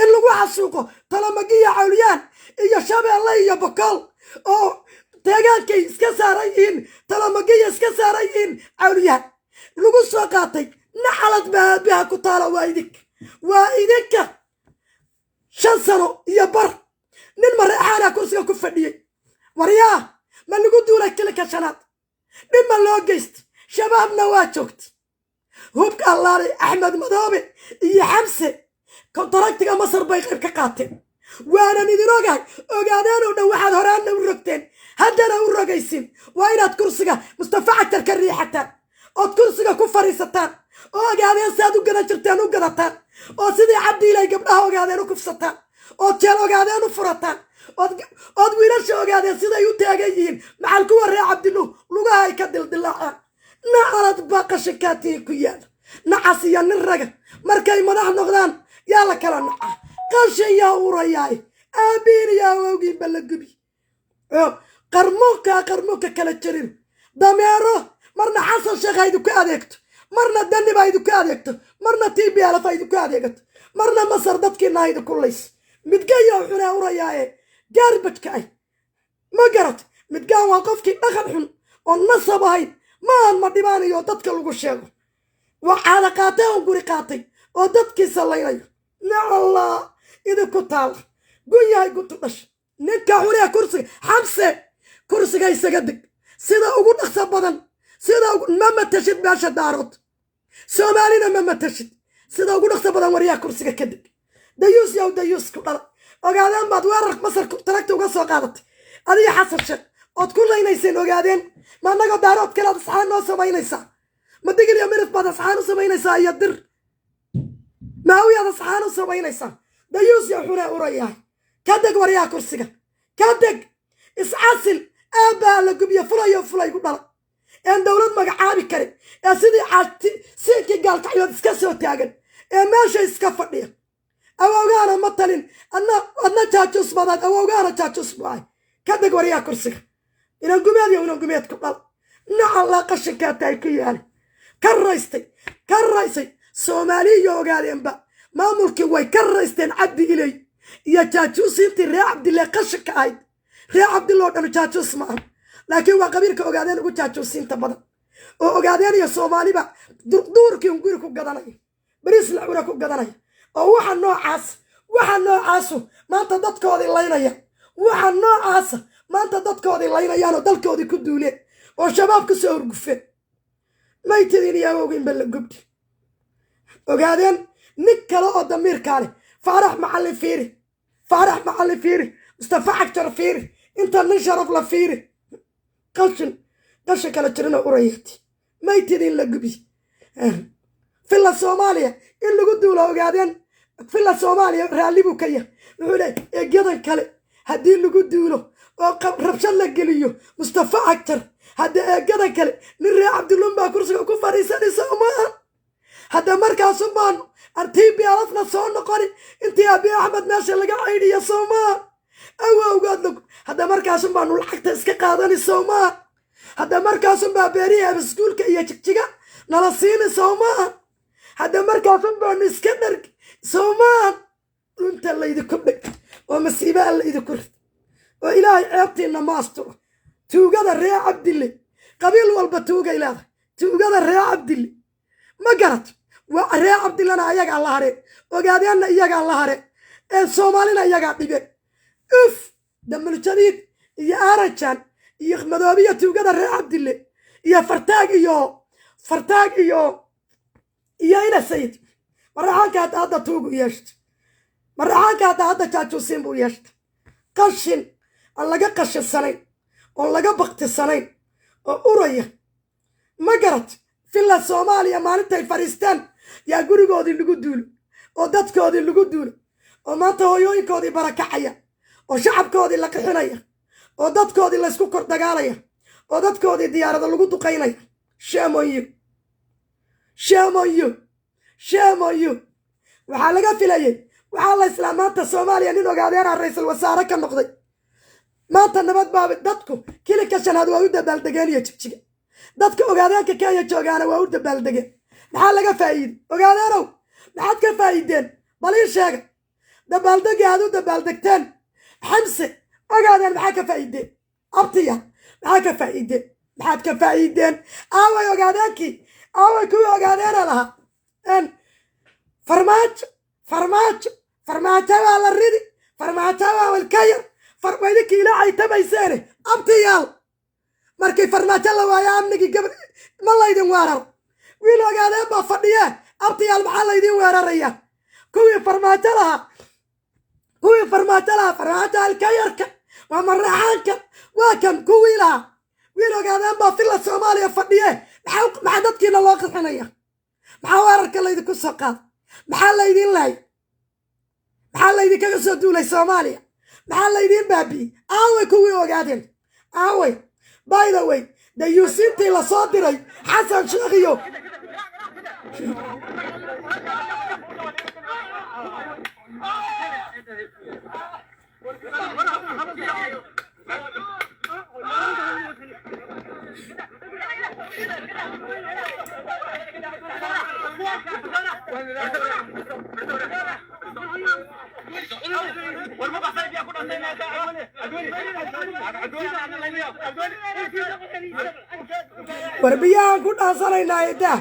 in lagu xasuuqo talamagiya cawliyaan iyo shabeelle iyo bokool oo deegaankay iska saaran yihiin talamagiya iska saaran yihiin cawliyaan lagu soo qaatay nacalad baa aabbaha ku taala waa idinka 5 sano iyo bar nin mareexaana kursiga ku fadhiyey waryaa ma lagu duulay kilka shanaad nin ma loo geystay shabaabna waa joogtay hubka allaale Axmed Madoobe iyo Xamse kontaragtiga Masar bay qayb ka qaateen waanan idin ogaadeen oo dhan waxaad horaanna u rogteen haddana u rogaysin waa inaad kursiga Mustafa Cagtar ka riixataan ood kursiga ku fariisataan oo ogaadeen saad u gadan jirteen u gadataan oo sidii cabdiilay gabdhaha ogaadeen u kufsataan ood jeel ogaadeen u furataan ood wiilasha ogaadeen siday u taagan yihiin maxal kuwa ree cabdiluh lugaha ay ka dildilaacaan nacalad baa qashinkaatihi ku yaala nacas iyo nin raga markay madax noqdaan yaa la kala naca qashin yaa urayaay aabiin iyo awowgiinba la gubi qarmuunka kala jirin dameero marna xasan sheekh haydu ku adeegto marna daniba haydu ku adeegto marna TPLF haydu ku adeegato marna Masar dadkiina haydu ku lays midgaya xunaa urayaaye garbajka ay ma garat midgaan waa qofkii dhaqan xun oo nasab ahayn ma dhibaanayo dadka lagu sheego waa caada qaatay oo guri qaatay oo dadkii salaynayo nacalla idinku taala gunyahay guntu dhash ninka xunaa kursiga Xamse kursiga isaga dig sida ugu dhaqso badan sida ma matashid meesha daarood Soomaalina ma matashid sida ugu dhaqso badan waryaa kursiga ka dig dayuus ku dhala ogaadeen baad weerar Masar kontaragti uga soo qaadatay adiga xasan sheekh ood ku laynayseen ogaadeen ma annaga daarood kale asxaan noo samaynaysaa ma digil iyo mirif baad asxaan u samaynaysaa iyo dir maawiyaad asxaan u samaynaysaa dayuus yaa xunaa urayahay كدق وريا كرسيك كدق اسعسل أبا لقبي فلاي قدر إن دولة مقعابي كريم يا سيدي عادتي سيكي قال كعيوة اسكسو تاقن ماشي اسكفرني أوغانا مطلين أنا تاجوس مادات أوغانا تاجوس معي كدق وريا كرسيك إن القميات يوم القميات كبال نعم لا قشكات تايكي يعني كالرئيسي سومالي يوغالين با ما ملكي واي كالرئيستين عدي إلي يا تاجوس انتي ريا عبد الله قشك عيد ريا عبد الله أنا تاجوس معهم لكن وقبيلك أوغادين أقول تاجوسين تبضا وأوغادين يا سومالي با دورك ينقورك وقداني بريس العورك وقداني ووحن نوع عاسو ما انت دادكودي اللينيا ووحن نوع عاسو ما انت دادكودي اللينيا ودالكودي كدولي وشباب كسور قفين ما يتدين يا ووغين بلقبتي وقادين نكالو ضمير كالي فرح محل فيري مصطفى عكتر فيري انت نشرف لفيري قلشن كلا ترنا قريتي ما يتدين لقبي في الصوماليا اللي قدوا له قادين في الصوماليا رالي بوكيه وحولي جدن كلا هدي اللي قدوا له ربشان لقليو مصطفى عكتر هدي جدن كلا نري عبد الله با كرسي كفاريساني سوما هذا مركز سبان أرتيبي عرفنا صون قري أنت يا أبي أحمد ماشي لقى عيني يا سوما أو قاد لك هذا مركز سبان والحق تسكي قادني سوما هذا مركز سبان بيريها بسكول كي يتشجع نلصيني سوما هذا مركز سبان نسكنر سوما أنت اللي يذكرك ومسيبة اللي يذكر وإلهي عبتي النماستر توجد الرياء عبد الله قبيل والبتوجة إلهي توجد الرياء عبد الله ما قرأت وريا عبد الله أنا يجع الله هري وقاعدين أنا يجع الله هري الصوماليين يجع طيبين أف دم الجديد يا أرجان يا مدابية توجد ريا عبد الله يا فرتاج يا إلى سيد مرة كانت هذا توجو يشت مرة كانت هذا تاجو سيمبو يشت قشن الله جا قش السنين والله جا بقت السنين أوريه ما قرأت في الصوماليا مالتها الفريستان يا قرقودي اللي قدولو ودادكودي اللي قدولو ومانتا هويوينكودي بركعيا وشعبكودي اللي قحنيا ودادكودي اللي اسكو كردقاليا ودادكودي ديارة اللي قدو قينيا شامويو وحالقا في لأيي وحالا إسلامات الصوماليا نينو قادينا الرئيس الوزارة كان نقضي مانتا نبات بابي دادكو كيلي كشان هادو ويودا بالدقانيا تشكشك dadka ogaadaanka Kenya joogaana waa u dabaaldegay maxaa laga faa'iiday ogaadaanow maxaad ka faa'iideen bal ii sheeg dabaaldeg aad u dabaaldegteen xamse ogaadaan maxaa ka faa'iideen abtiya maxaad ka faa'iideen aaway ogaadaankii aaway kuwii ogaadeena lahaa farmaajo waa la ridi farmaajo waa walkayar farmaydikii ilaahay tabayseene abtiyaal markay farmaajo la waayo amnigii gabadh ma laydin weerar wiil ogaadeen baa fadhiye abtiyaal maxaa laydin weeraraya kuwii farmaajo lahaa farmaajo halkayarka waa maraxaanka waa kan kuwii lahaa wiil ogaadeen baa filla Soomaaliya fadhiye maxaa dadkiina loo qixinaya maxaa weerarka laydinku soo qaad maxaa laydin lahay maxaa laydinkaga soo duulay Soomaaliya maxaa laydin baabi'iyey aaway kuwii ogaadeen aaway by the way the UCT la soo diray Xasan Sheekhiyo warbiyahan ku dhaansanayna ayda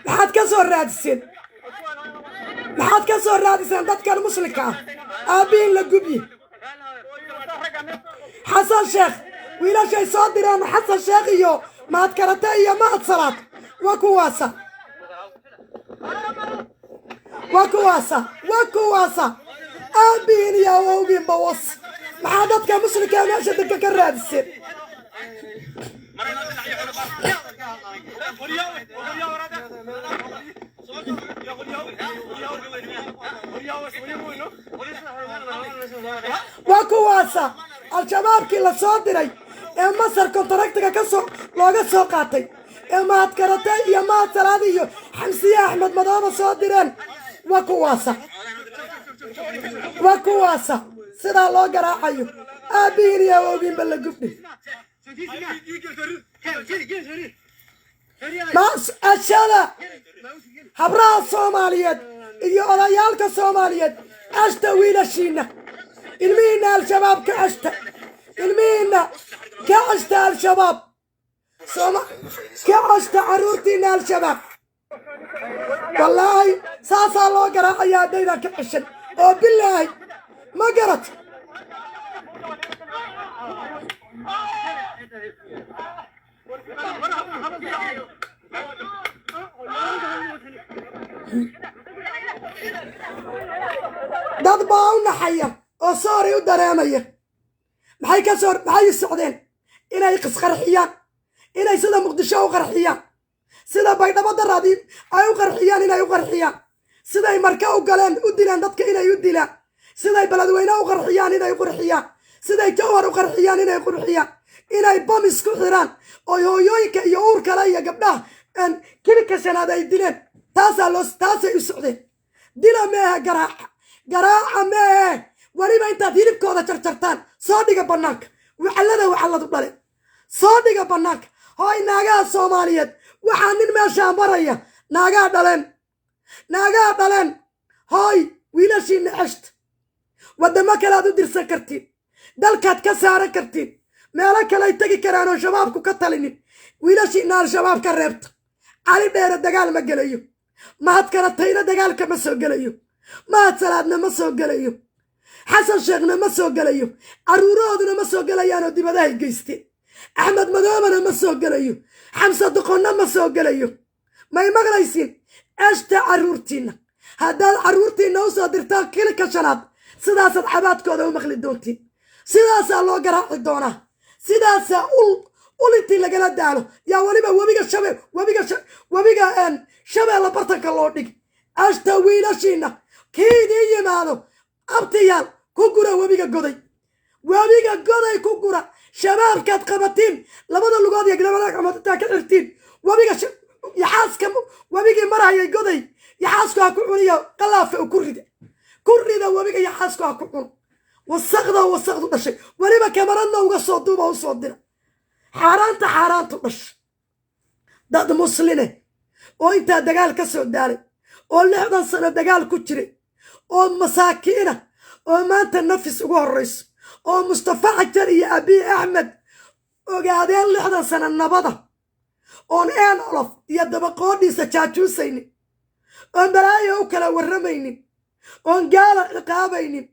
maxaad ka soo raadiseen dadkan muslimka ah aabiin la gubyi xasan sheekh wiilashay soo direen xasan sheekh iyo maad karate iyo maad salaad waa kuwaasa aabiin iyo awowgiin bawas maxaa dadka muslimka meesha dadka ka raadiseen وكواسا الشباب كلا صادري مصر كونتراكتك كسو لوغا سو قاتي ما تكرتي يا ما تراديو حمسية أحمد مدام صادرين وكواسا سيدا لوغا راعيو أبين يا وبين بلقبني ما أشالا حبرا الصوماليات إيو أضيالك الصوماليات أشتا ويلا شينا المينا الشباب كأشتا المينا كأشتا الشباب كأشتا عرورتنا الشباب والله ساسا لو قرأ يا دينا كأشن وبالله ما قرأت dad baa u naxaya oo soori u dareemaya maxay socdeen inay qisqarxiyaan inay sida muqdisho u qarxiyaan sida baydhabo daraadii ay u qarxiyaan inay u qarxiyaan siday marka u galeen u dilaan dadka inay u dilaan siday beledweyne u qarxiyaan inay u qarxiyaan siday jawhar u qarxiyaan inay qurxiyaan inay bam isku xiraan oo hooyooyinka iyo uur kale iyo gabdhaha kilika shanaad ay dileen taasay u socdeen dila meehe garaaca meehe weliba intaad hilibkooda jarjartaan soo dhiga bannaanka waxalladu dhale soo dhiga bannaanka hooy naagaha soomaaliyeed waxaa nin meeshaa maraya naagaha dhaleen hooy wiilashiina ceshta waddamo kale aad u dirsan kartiin dalkaad ka saaran kartiin meelo kale ay tegi karaan oo shabaabku ka talinin wiilashiina al-shabaab ka reebta cali dheere dagaal ma gelayo mahad karatayna dagaalka ma soo gelayo mahad salaadna ma soo gelayo xasan sheekhna ma soo gelayo caruurahooduna ma soo gelayaanoo dibadahay geysteen axmed madoobana ma soo gelayo xamse doqonna ma soo gelayo may maqlaysiin eshta carruurtiinna haddaad carruurtiinna u soo dirtaan kilika shanaad sidaasaad xabaadkooda u maqli doontiin sidaasaa loo garaaci doonaa sidaasaa ul intii lagala daalo yaa weliba webiga shabeella bartanka loo dhig ashta wiilashiinna kii idiin yimaado abtiyaal ku gura webiga goday ku gura shabaabkaad qabatiin labada lugood iyo gabadha gacmoodtaa ka xirtiin yaxaaska webigii marayay goday yaxaasku ha ku cuniyo qalaafa u ku rida webiga yaxaasku ha ku cun wasaqdu dhashay weliba kamaradna uga soo duuba u soo dira xaaraantu dhasha dad musline oo intaa dagaal ka soo daalay oo 60 sano dagaal ku jiray oo masaakiina oo maanta nafis ugu horreyso oo mustafa xajar iyo abiy axmed ogaadeen 60 sano nabada oon olof iyo dabaqoodhiisa jaajuusaynin oon balaayo u kala warramaynin oon gaala ciqaabaynin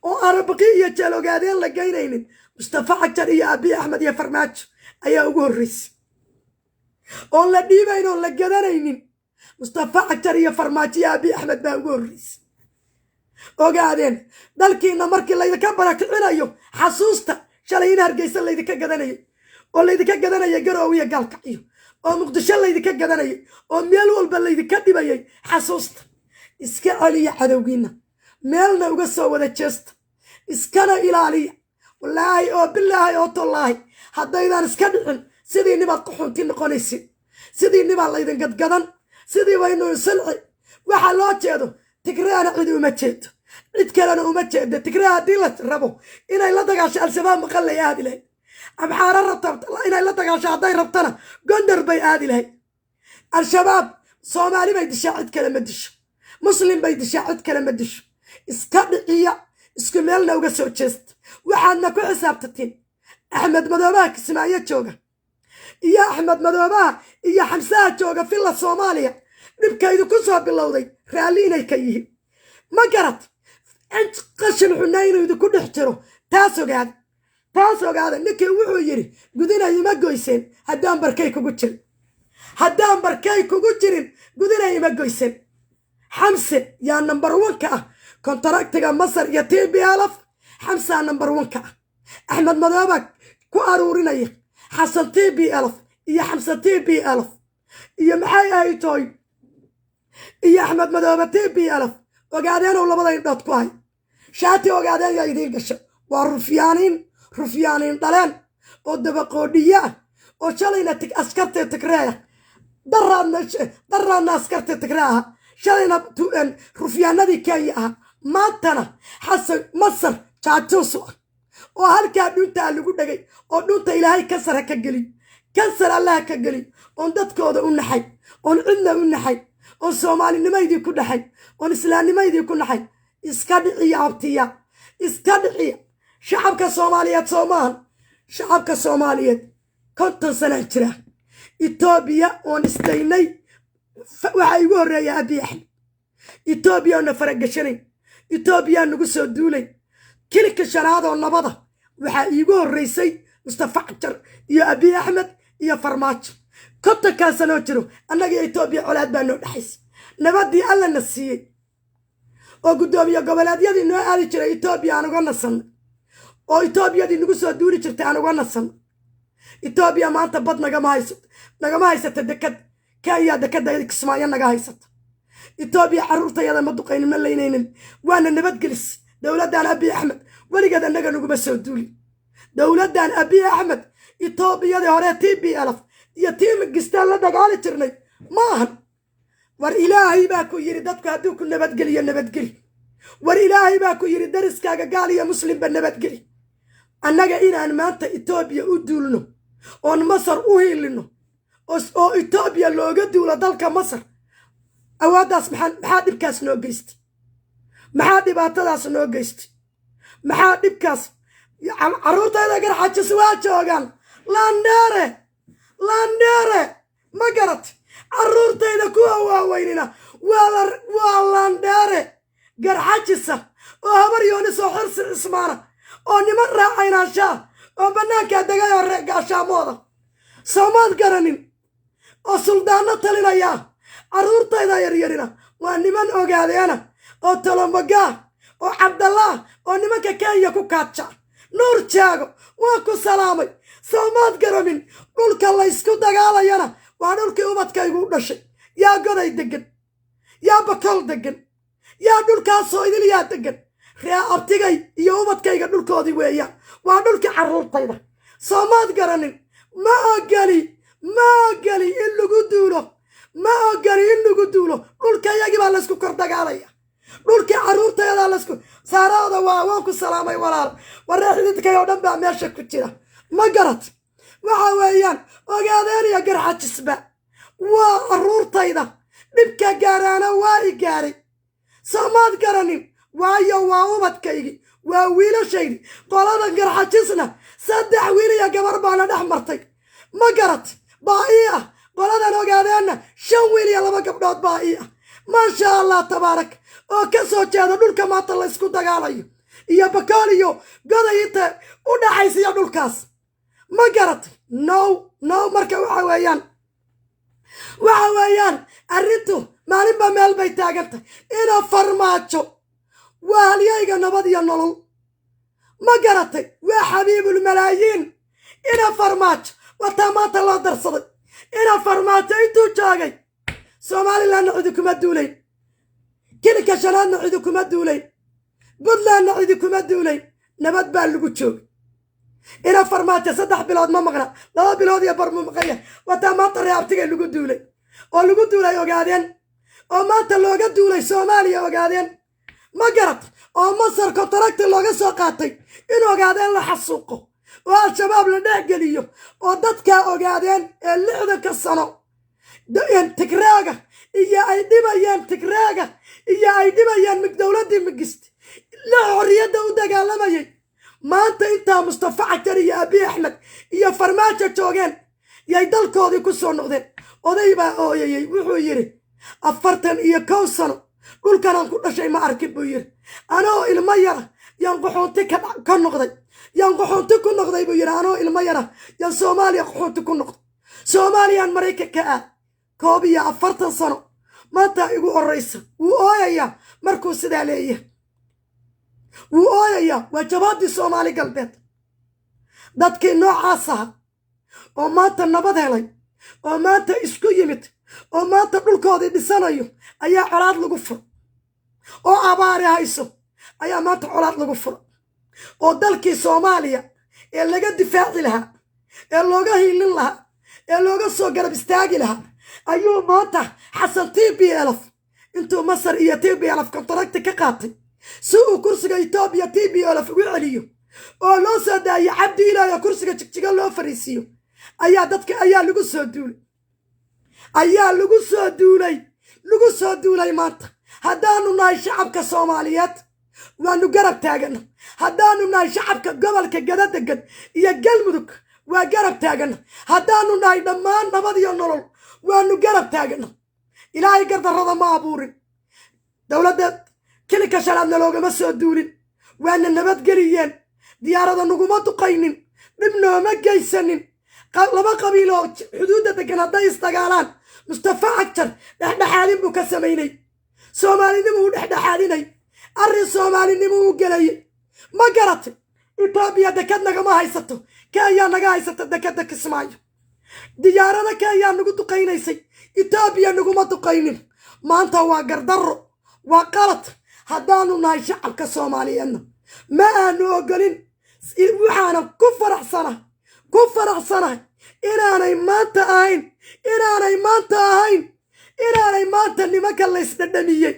oo arbaqi iyo jeel ogaadeen la geynaynin mustafa xajar iyo abiy axmed iyo farmaajo ayaa ugu horreysay oon la dhiibayn oon la gadanaynin mustafa xajar iyo farmaajo iyo abiy axmed baa ugu horreysay ogaadeen dalkiina markii laydinka barakicinayo xasuusta shalay in hargeysa laydinka gadanayo oo laydinka gadanayo garow iyo gaalkacyo oo muqdisho laydinka gadanayo oo meel walba laydinka dhibayay xasuusta iska celiya cadowgiina meelna uga soo wada jeesta iskana ilaaliya wallaahi oo bilaahi oo tollaahi haddaydan iska dhicin sidii nibaad qaxoonti noqonaysid sidii nibaa laydin gadgadan sidii baynu isilci waxaa loo jeedo tigreana cid uma jeedo cid kalena uma jeedo tigre haddii la rabo inay la dagaasho al-shabaab maqallay aadi lahayd amxaara rabta inay la dagaasho hadday rabtana gondar bay aadi lahayd al-shabaab soomaali bay dishaa cid kale ma disho muslim bay dishaa cid kale ma disho iska dhiciya isku meelna uga soo jeesta waxaadna ku xisaabtatiin axmed madoobaha kismaayo jooga iyo axmed madoobaha iyo xamsaha jooga filla soomaaliya dhibkaydu ku soo bilowday raalli inay ka yihiin ma garad qashin xunna inuu idinku dhex jiro taas ogaada ninkii wuxuu yidhi gudinay ima goyseen haddaan barkay kugu jirin gudinay ima goyseen xamse yaa number 1 ka ah kontraktiga masar iyo TPLF xamsa number 1 ka ah axmed madooba ku aruurinaya xasan TPLF iyo xamsa TPLF iyo maxay ahay tooy iyo axmed madooba TPLF ogaadeen oo labada indhood ku hay shaati ogaadeen yaa idiin gasha waa rufyaaniin dhaleen oo dabaqoodhiya ah oo shalayna askartee tigreeya daraadna askartee tigree aha shalayna rufyaanadii kenya aha maantana xasan masar jaajuusu ah oo halkaa dhuntaa lagu dhegay oo dhunta ilaahay kansar ha ka geliy kansar allaha ka geliy oon dadkooda u naxay oon cidna u naxay oon soomaalinimaydii ku dhaxay oon islaamnimaydii ku naxay iska dhiciya abtiya iska dhiciya shacabka soomaaliyeed soo maahan shacabka soomaaliyeed 50 sana jira Ethiopia oon istaynay waxa igu horeeya Abiy Ahmed Ethiopia na faragashanay Ethiopia nagu soo duulay kilka shanaad oo nabada waxa igu horeysay Mustafa Cajar iyo Abiy Ahmed iyo Farmaajo kontonka sano jiro annaga Ethiopia colaad baa noo dhaxays nabadii alla na siiyay oo gudoomiye goboleedyadii noo aadi jiray Ethiopia aan uga nasan oo Ethiopia nagu soo duuli jirtay aan uga nasan Ethiopia maanta bad nagama haysato dekad Kenya dekada Kismaayo naga haysato Ethiopia carruurtayada ma duqaynin ma leynaynin waana nabadgelis dawladdan Abiy Ahmed waligeed annaga naguma soo duuli dawladdan Abiy Ahmed Ethiopiyada hore TPLF iyo tiim gistaan la dagaali jirnay maahan war ilaahay baa ku yiri dadku hadduu ku nabadgeliyo nabadgeli war ilaahay baa ku yiri dariskaaga gaal iyo muslimba nabadgeli annaga inaan maanta Ethiopia u duulno oon Masar u hiilino oo Ethiopia looga duulo dalka Masar awaadaas maxaa dhibkaas noo geystay maxaa dhibaatadaas noo geystay maxaa dhibkaas carruurtayda garxajis waa joogaan landheere ma garat carruurtayda kuwa waaweynina waa landheere garxajisa oo habar yoonis oo xirsi cismaana oo niman raacaynaanshaa oo bannaankaa degay oo reegaashaamooda soomaad garanin oo suldaanno talinaya carruurtayda yaryarina waa niman ogaadeena oo talomagaa oo cabdallah oo nimanka Kenya ku kaaja nuur jaago waa ku salaamay soomaad garanin dhulka la isku dagaalayana waa dhulkii ubadkaygu u dhashay yaa goday degan yaa bakol degan yaa dhulkaasoo idil yaa degan ree abtigay iyo ubadkayga dhulkoodii weeyaan waa dhulkii carruurtayda soomaad garanin ma ogoli in lagu duulo ma ogoli in lagu duulo dhulkayagii baa laysku kor dagaalaya dhulkii carruurtayda laysku saarooda waan ku salaamay walaal waree xididkay oo dhan baa meesha ku jira ma garat waxa weeyaan ogaadeen iyo garxajisba waa carruurtayda dhibka gaaraana waa i gaaray soomaad garanin waayo waa ubadkaygii waa wiilashaydi qolada garxajisna 3 wiil iyo gabar baana dhex martay ma garat baa ii ah qoladan ogaadeenna 5 wiil iyo 2 gabdhood baa ii ah maasha allah tabaarak oo ka soo jeeda dhulka maanta la isku dagaalayo iyo bakaal iyo godayinta u dhaxaysiya dhulkaas ma garat no marka waxa weeyaan arrintu maalinba meel bay taagantay ina Farmaajo waa halyayga nabad iyo nolol ma garatay waa xabiibul malaayiin ina Farmaajo wataa maanta loo darsaday ina Farmaajo intuu joogay Somaliland cidi kuma duulayn kilka shanaadna cidi kuma duulayn Puntlandna cidi kuma duulayn nabad baa lagu joogay ina Farmaajo 3 bilood ma maqna 2 bilood iyo bar ma maqaya wataa maanta reebtiga lagu duulay oo lagu duulay ogaadeen oo maanta looga duulay Soomaaliya ogaadeen ma garat oo Masar kontrakti looga soo qaatay in ogaadeen la xasuuqo oo al-shabaab la dhexgeliyo oo dadka ogaadeen ee 60 sano tigraaga iyo ay dhibayaan dawladii Migist la xorriyada u dagaalamayay maanta inta Mustafa Cajar iyo Abiy Ahmed iyo Farmaajo joogeen yay dalkoodii ku soo noqdeen oday baa ooyay wuxuu yiri 41 sano dhulkan ku dhashay ma arkin buu yiri anoo ilmo yara yaan qaxoonti ka noqday buu yiri anoo ilmo yara yaan Soomaaliya qaxoonti ku noqday Soomaaliyaan Mareykanka ah 41 sano maanta igu horeysa wuu ooyaya markuu sidaa leeyahay wuu ooyaya waa jawaabtii Soomaali galbeed dadkii noocaas ah oo maanta nabad helay oo maanta isku yimid oo maanta dhulkoodii dhisanayo ayaa colaad lagu fur oo abaari hayso ayaa maanta colaad lagu furo oo dalkii Soomaaliya ee laga difaaci lahaa ee looga hiilin lahaa ee looga soo garab istaagi lahaa ayuu maanta Xasan TPLF intuu Masar iyo TPLF kontrakti ka qaatay si uu kursiga Itoobiya TPLF ugu celiyo oo loo soo daayo Cabdi Ilaahay kursiga jigjiga loo fariisiyo ayaa dadka ayaa lagu soo duulay maanta haddaanu nahay shacabka Soomaaliyeed waanu garab taagana haddaanu nahay shacabka gobolka Gada degan iyo Galmudug waa garab taagana haddaanu nahay dhammaan nabad iyo nolol waanu garab taagana ilaahay gardarrada ma abuurin dowladda kilika shalaadna loogama soo duulin waana nabadgeliyeen diyaarada naguma duqaynin dhib nooma geysanin laba qabiilo xuduudda degan hadday isdagaalaan Mustafa Cagjar dhexdhexaadin buu ka samaynay Soomaalinimo uu dhexdhexaadinay arrin Soomaalinimo uu galay ma garatay Itoobiya dekad nagama haysato Kenya naga haysato dekada Kismaayo diyaarada Kenya nagu duqaynaysay Itoobiya naguma duqaynin maanta waa gardarro waa qalad haddaanu nahay shacabka Soomaaliyeedna ma aanu ogolin waxaana ku faraxsanahay inaanay maanta nimanka la isdhadhamiyey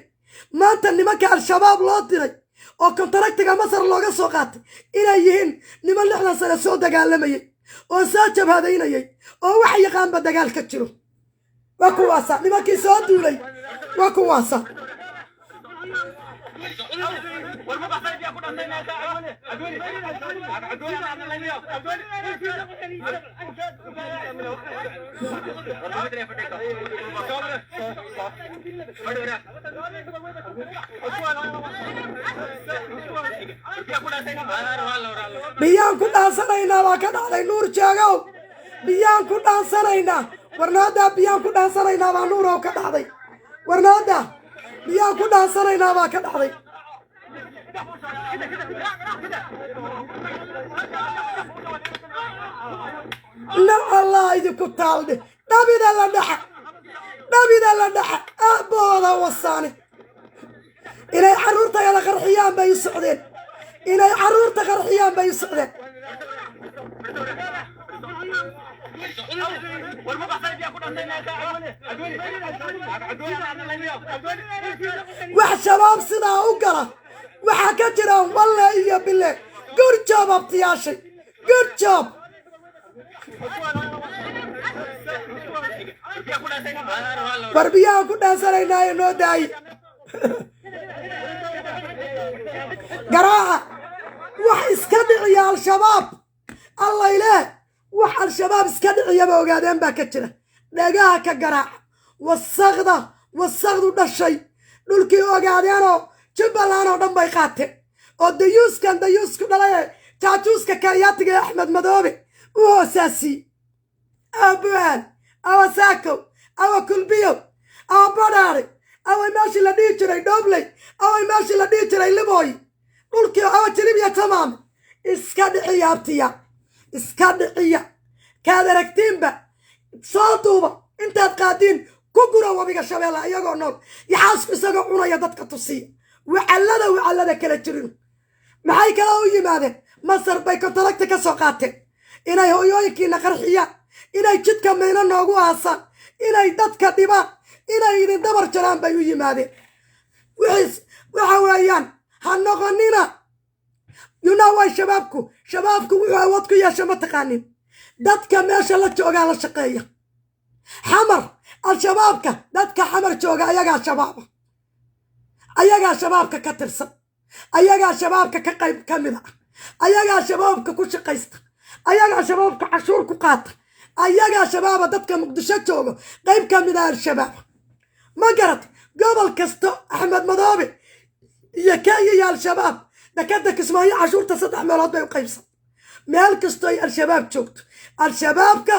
maanta nimanka al-shabaab loo diray oo kontraktiga Masar looga soo qaatay inay yihiin niman 60 sano soo dagaalamayay oo soo jabhadaynayay oo wax yaqaanba dagaal ka jiro waa kuwaasa nimankii soo duulay waa kuwaasa biyaan ku dhaansanaynaa waa ka dhacday nuur joogow biyaan ku dhaansanaynaa warnaada biyaan ku dhaansanaynaa baa nuurow ka dhacday warnaada biyaan ku dhaansanaynaa baa ka dhacday la allah idinku taalde dhabida la dhaxa aabooda wasaane inay caruurtayada qarxiyaan bay u socdeen inay caruurta qarxiyaan bay u socdeen wax shabaab sidaa u gala waxaa ka jiraan walle iyo bille good job abtiyaashay good job barbiyaan ku dhaansanaynaayo noo daayi garaaca wax iska dhiciya al-shabaab allah ilaah wax al-shabaab iska dhiciyaba ogaadeen baa ka jira dhagaha ka garaaca wasaqdu dhashay dhulkii ogaadeenoo Jubbaland oo dhan bay qaateen oo dayuusku dhalay jaajuuska Kenyaatiga Axmed Madoobe u hoosaasi abuan awa saako awa kulbiyo awa badhaare awa meeshii la dhihi jiray Dhobley awa meeshii la dhihi jiray Liboy dhulkii awa jilibiya tamaam iska dhiciya abtiya iska dhiciya kaad aragtiinba soo duuba intaad qaadiin ku gura wabiga Shabeelle iyagoo nool yaxaasku isagoo cunaya dadka tusiya وعلّada kala jirin maxay kala u yimaadeen Masar bay kontrakti ka soo qaateen inay hooyooyinkiina qarxiyaan inay jidka meena noogu aasaan inay dadka dhibaan inay idin dabar jaraan bay u yimaadeen waxa weeyaan ha noqonina way shabaabku wuxuu awood ku yeesha ma taqaanin dadka meesha la joogaa la shaqeeya xamar al-shabaabka dadka xamar jooga ayagaa shabaaba ayagaa shabaabka ka tirsan ayagaa shabaabka ka qayb ka mid ah ayagaa shabaabka ku shaqaysta ayagaa shabaabka cashuur ku qaata ayagaa shabaaba dadka Muqdisho jooga qayb ka mid ah al-shabaab ma garat gobol kasto Axmed Madoobe iyo Kenya iyo al-shabaab dakada Kismaayo cashuurta 3 meelood bay u qaybsan meel kasto ay al-shabaab joogto al-shabaabka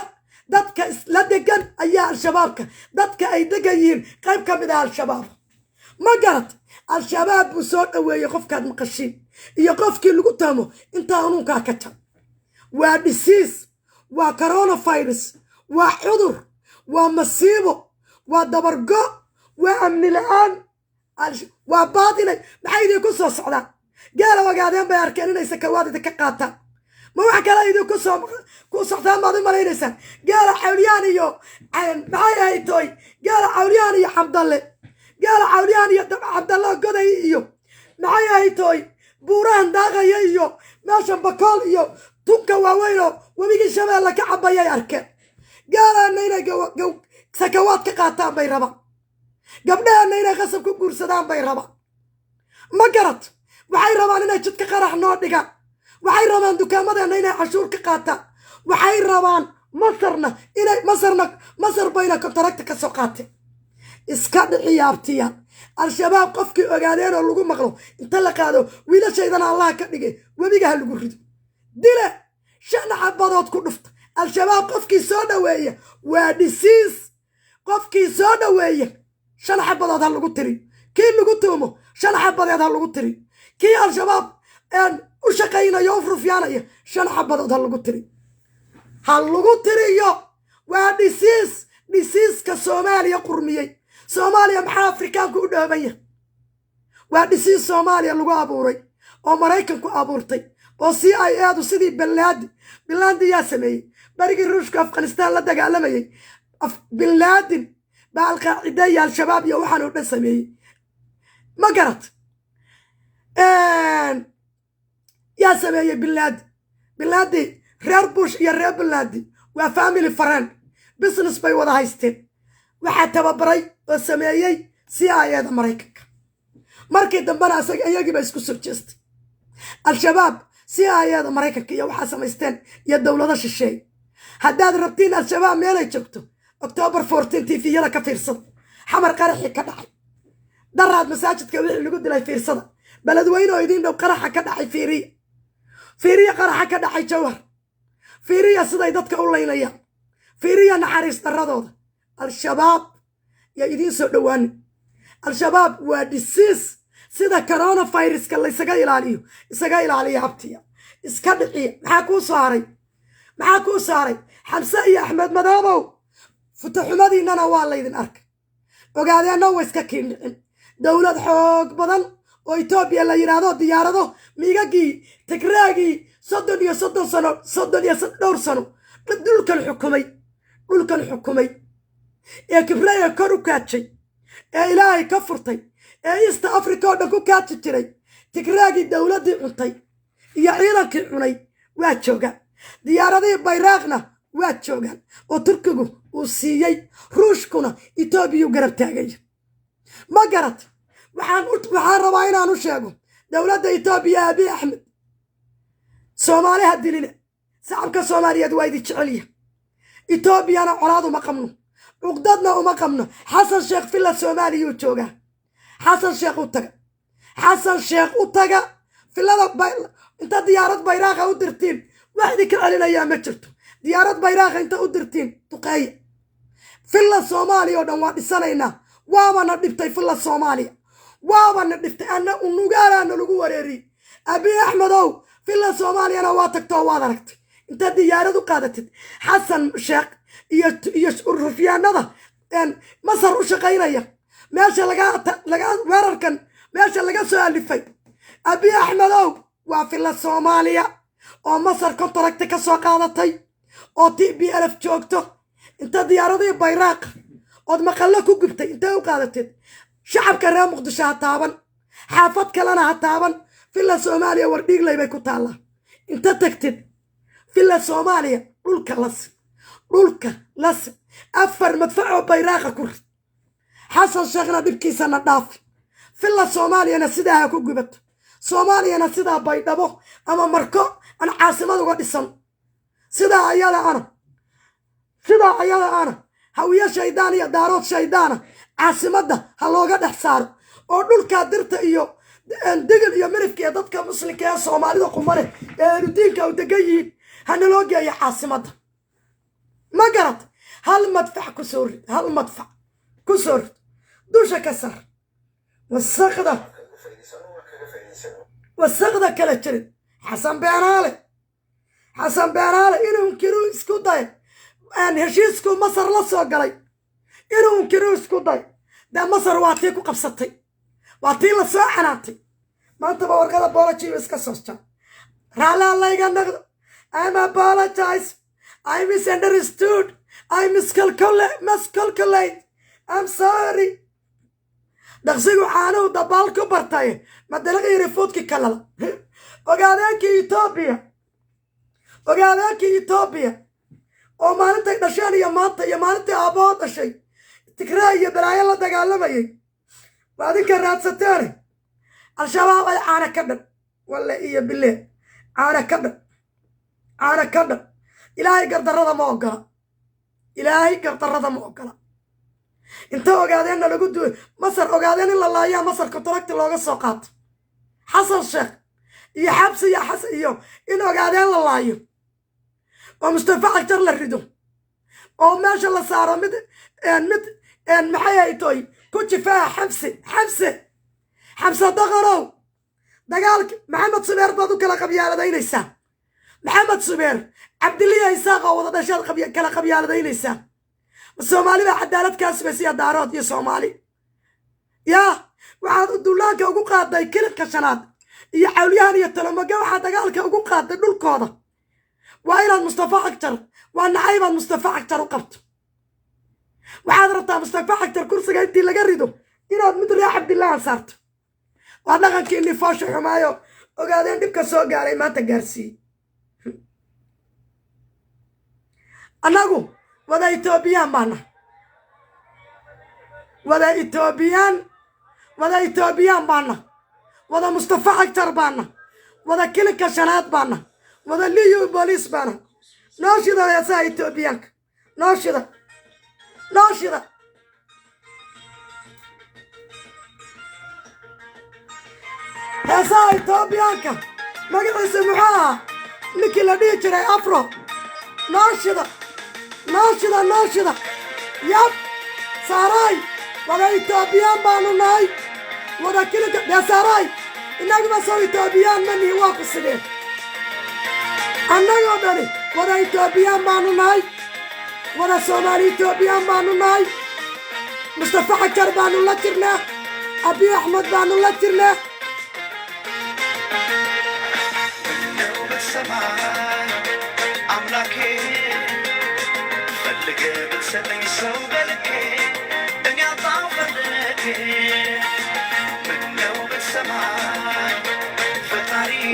dadka isla degan ayaa al-shabaabka dadka ay degayiin qayb ka mid ah al-shabaab ma garat al-shabaab buu soo dhaweeyay qofkaad maqashiin iyo qofkii lagu taamo inta anuunkaa ka tab waa disease waa coronavirus waa cudur waa masiibo waa dabargo waa amni la'aan وباطنة محايدي كسو صعدا قال وقاعدين بياركين إنه سكوات كقاتا ما واحد كلا يدو كسو صعدان بعض ما لينسان قال حولياني يو معايا هاي توي قال حولياني يا عبد الله قال حولياني يا عبد الله قد يو معايا هاي توي بوران داغا يو ماشا بكال يو تبكا واوينو وبيجي شمال لك عبا ياركين قال إنه سكوات كقاتا بيربا قبلها إنه غصب كبور سدان بيربا ما قرت waxay rabaan inay jidka qarax noo dhigaan waxay rabaan dukaamada inay cashuur ka qaataan waxay rabaan masar bayna kontrakta ka soo qaateen iska dhiyaabtiya al-shabaab qofkii ogaadeen oo lagu maqlo inta la qaado wiilashaydana Allah ka dhigay webiga lagu rido dile shan xabadood ku dhufta al-shabaab qofkii soo dhaweeya waa disease qofkii soo dhaweeya shan xabadood lagu tiri kii lagu tuumo shan xabadood lagu tiri كي الشباب ان وشقينا يوفروا فيانا شن حبض هاللغوتري يو وديسيس كسوماليا قرميي سوماليا مع افريكان كو دهبيا وديسيس سوماليا لغو ابوري او مرايكان كو ابورتي او سي اي ادو سيدي بلاد يا سمي بريق الروش افغانستان لا دغالمي بن لادن با القاعده يا الشباب يا وحنو دسمي ما قرت يا سمية بلادي رير بوش يا رير بلادي وفاميلي فران بزنس باي وضع هايستين وحتى ببري وسمية سي آي هذا مريكك مركي دنبانا أساق أياقي بايسكو سبجست الشباب سي آي هذا مريكك يا وحا سميستين يا الدولة داش الشيء هداد ربطين الشباب ميلا يجبتو أكتوبر 14 في يلا كفير صد حمر قرحي كدحي دراد مساجد كويح اللي قد لا يفير صد بلد وينو يدين لو قرحة كدحي فيرية قرحة كدحي جوهر فيرية سيدا دادك أولينيا فيرية نحاريس تردود الشباب يا يدين سودوان الشباب وديسيس سيدا كورونا فايروس كالله إساقا إلاليو هبتيا إسكادحي معاكو ساري حمسة يا أحمد مدابو فتحو مدينة والله يدين أرك وقال أنه إسكاكين دولة حوق بدن وإثيوبيا لا يرادو ديارادو ميغاكي تكراغي صدن سنو دولك الحكومي يا كبرايا كورو كاتشي يا إلهي كفرتي يا إست أفريكا ودكو كاتشي تري تكراغي دولة دي عنطي يا عيرك عني واتشوغا ديارادي بايراغنا واتشوغا وتركيغو وسيي روشكونا إثيوبيا وقرب تاغي ما قرت waxaan rabaa inaan u sheego dawladda Itoobiya Abiy Ahmed Soomaali hadilina shacabka Soomaaliyeed waa idin jecel yahay Itoobiyana colaad uma qabno uqdadna uma qabno Xasan Sheekh filla Soomaaliya jooga Xasan Sheekh u taga fillada inta diyaarad bayraaqa u dirtiin waxdi ka celinaya ma jirto diyaarad bayraaqa inta u dirtiin tuqay filla Soomaaliya oo dhan waa dhisanayna waana dhibtay filla Soomaaliya وانا دفت انا ونغالا نلغو وريري ابي احمدو في الصومالي انا واتكتو وادركت انت ديارادو قادتد حسن شيخ يشعر رفيانada ان مصر وشقينيا ماشي لغا ورركن ماشي لغا سو الفي ابي احمدو وفي الصوماليا او مصر كونتراكت كسو قادتي او تي بي الف جوجتو انت ديارادي بيراق od maqalla ku gubtay inta u qaadatid شعب كرام مقدشة هتابن حافظ كلنا هتابن في الله سوماليا ورديق لي بيكو تالا انت تكتب في الله سوماليا رولك لس أفر مدفعه بيراغة كور حسن شغنا ببكي سنة دافي في الله سوماليا نسيدها كو قبت سوماليا نسيدها بيدابو أما مركو أنا عاصمة وقد السن سيدها عيالة أنا هوية شيدانية دارات شيدانة عاصمة هلوغا دحسار oo dhulka dirta iyo degel iyo mirifka dadka muslimka ee Soomaalida qumare ee diinka u dagayiin hana loo geeyo caasimada ma garad hal madfac ku soo dusha ka sar wasaqda kala jirin Xasan Beeraale inuu kiru isku day aan heshiisku Masar la soo galay inuu kiru isku day da Masar waatay ku qabsatay واتيلا ساحناتي ما أنت بورقة بولاتشي وسكسوستا رالا الله يغنق I'm apologize I misunderstood I miscalculate I'm sorry دقسيقو حانو دبالكو برتاي ما دلغي رفوتكي كلالا ogaadeenkii Ethiopia oo maalinta dhasheen iyo maalinta aabahood dhashay Tigray iyo balaayo la dagaalamayay waa idinka raadsateen al-shabaab ay caana ka dhan walla iyo bille caana ka dhan ilaahay gardarrada ma ogola inta ogaadeenna lagu duway Masar ogaadeen in la laayaa Masar kontrakti looga soo qaato Xasan Sheekh iyo xabsi iyo xasan iyo in ogaadeen la laayo oo Mustafa Cagjar la rido oo meesha la saaro mid maxay ay toy ku jifaa xabsi daqarow dagaalka Maxamed Subeer baad u kala qabyaaladaynaysaa Maxamed Subeer Cabdillah Isaaq oo wada dhashay kala qabyaaladaynaysaa Soomaalida cadaalad ka sugaysa daarood iyo Soomaali yaa waxaad duulaanka ugu qaaday kilka shanaad iyo xawliyahan iyo talamaga waxa dagaalka ugu qaaday dhulkooda waa inaad Mustafa Cagjar waa nacaybaad Mustafa Cagjar u qabto waxaad rabtaa Mustafa Cagjar kursiga intii laga rido inaad mid Reex Cabdillah saarto waa dhaqankii inni foosho xumaayo ogaadeen dibka soo gaaray maanta gaarsii anagu wada Ethiopian baana wada Mustafa Cagjar baana wada kilka shanaad baana wada liyu police baana nooshida ya saa Ethiopian nooshida ya saa Ethiopian magaciisa maxaa ninkii la dhihi jiray afro nooshida yab saaray wada Ethiopian baanu nahay wada kilka ya saaray inagu ma soo Ethiopian mani waa ku sidee annaga dhani wada Ethiopian baanu nahay wada Soomaali Ethiopian baanu nahay Mustafa Cagjar baanu la jirnaa Abiy Ahmed baanu la jirnaa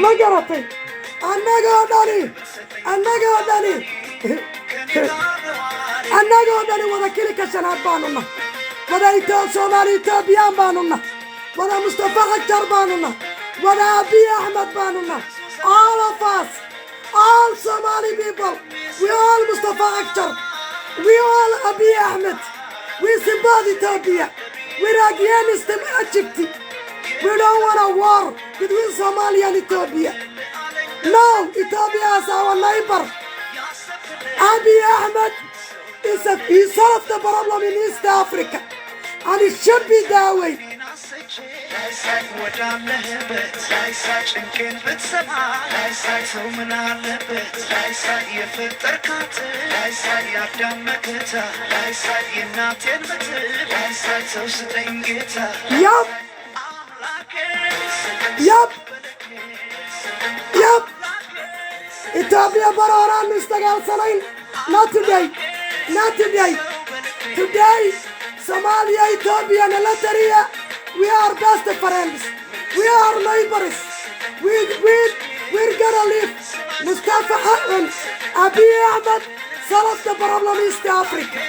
ما قرأتي annaga dhani wada kilka shanaad baanuna wada Soomaali Ethiopian baanuna wada Mustafa Cagjar baanuna wada Abiy Ahmed baanuna all of us all Somali people we all Mustafa Cagjar we all Abiy Ahmed we support Ethiopia we're against Egypt we don't want a war between Somalia and Ethiopia no Ethiopia is our neighbor Abiy Ahmed he solved the problem in East Africa and it should be that way Yup Ethiopia Baroran Mustagal Salain not today today Somalia Ethiopia and Eritrea we are best friends we are neighbors we're gonna live Mustafa Cagjar Abiy Ahmed solve the problem in East Africa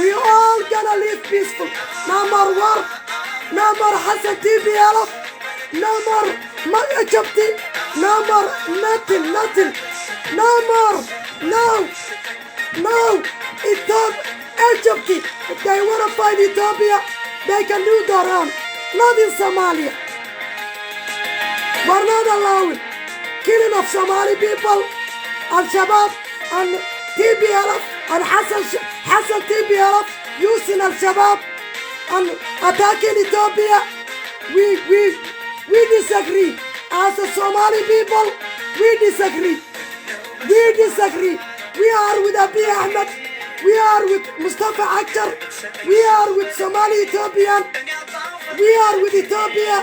we all gonna live peaceful no more war no more Hassan TPLF no more Egypt no more nothing no more no Egypt if they want to fight Ethiopia they can do their own not in Somalia we're not allowing killing of Somali people Al-Shabaab and TPLF and Hassan TPLF using Al-Shabaab and attacking Ethiopia we disagree as a Somali people we disagree we are with Abiy Ahmed We are with Mustafa Akhtar. We are with Somali Ethiopian. We are with Ethiopia.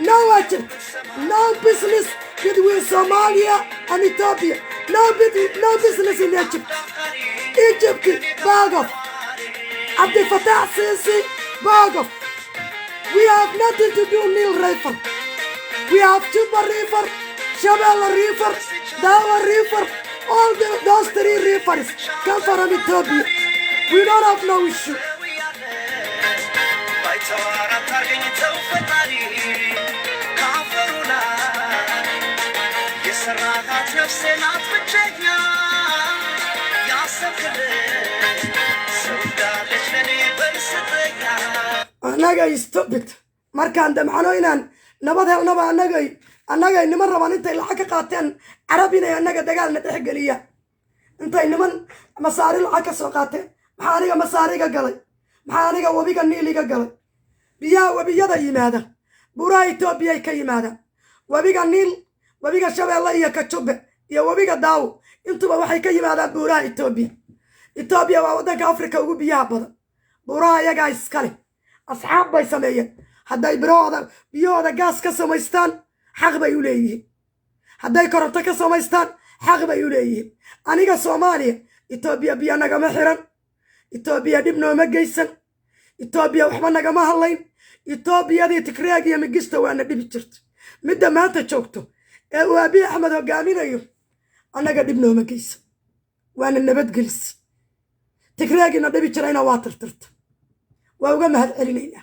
No Egypt. No business between Somalia and Ethiopia. No business in Egypt. Egypt, back off. Abdel Fattah Sisi, back off. We have nothing to do with Nile River. We have Juba River, Shabelle River, Dawa River. All those three rivers come from Ethiopia. We don't have no issue. Anagay stupid. Markaan damcano inaan nabad helnaba anagay niman rabaan intay lacag ka qaateen carabina anaga dagaalna dhex geliya intay niman masaari lacag ka soo qaateen maxaa aniga masaariga galay maxaa aniga wabiga niiliga galay biyaha wabiyada yimaada buuraha Ethiopia ka yimaada wabiga niil wabiga Shabeelle iyo Kachube iyo wabiga Daawo intuba waxay ka yimaadaan buuraha Ethiopia waa wadanka Afrika ugu biyaha badan buuraha iyaga iskale asxaab bay sameeyeen hadday biyahooda gaas ka samaystaan xaq bay u leeyihiin hadday koronto ka samaystaan xaq bay u leeyihiin aniga Soomaaliya Ethiopia biyo nagama xiran Ethiopia dhib nooma geysan Ethiopia waxba nagama hadlayn Ethiopiadii Tigreeg iyo Migista waana dhibi jirto midda maanta joogto ee uu Abiy Ahmed hogaaminayo anaga dhib nooma geysan waana nabadgelis Tigreegina dhibi jirayna waa tirtirta waa uga mahad celinayna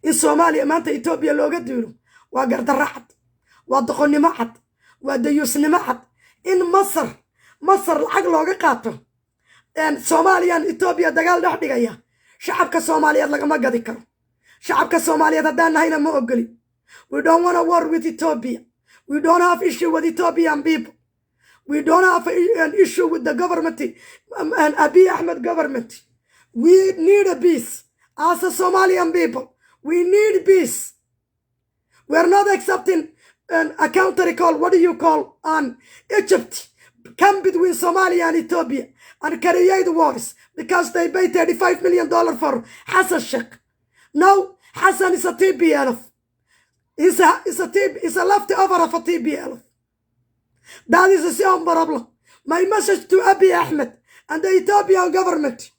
in Soomaaliya maanta Ethiopia looga duulo waa gardarro cad waa doqonnimo cad waa dayuusnimo cad in Masar lacag looga qaato Soomaaliyan Ethiopia dagaal dhex dhigaya shacabka Soomaaliyeed lagama gadi karo shacabka Soomaaliyeed haddaan nahayna ma ogoli we don't want to war with Ethiopia we don't have issue with Ethiopian people we don't have an issue with the government and Abiy Ahmed government we need a peace as a Somalian people we need peace we're not accepting a country called what do you call Egypt come between Somalia and Ethiopia and create wars because they pay $35 million for Hassan Sheikh. Now Hassan is a TPLF. He's a leftover of a TPLF. That is the same problem. My message to Abiy Ahmed and the Ethiopian government.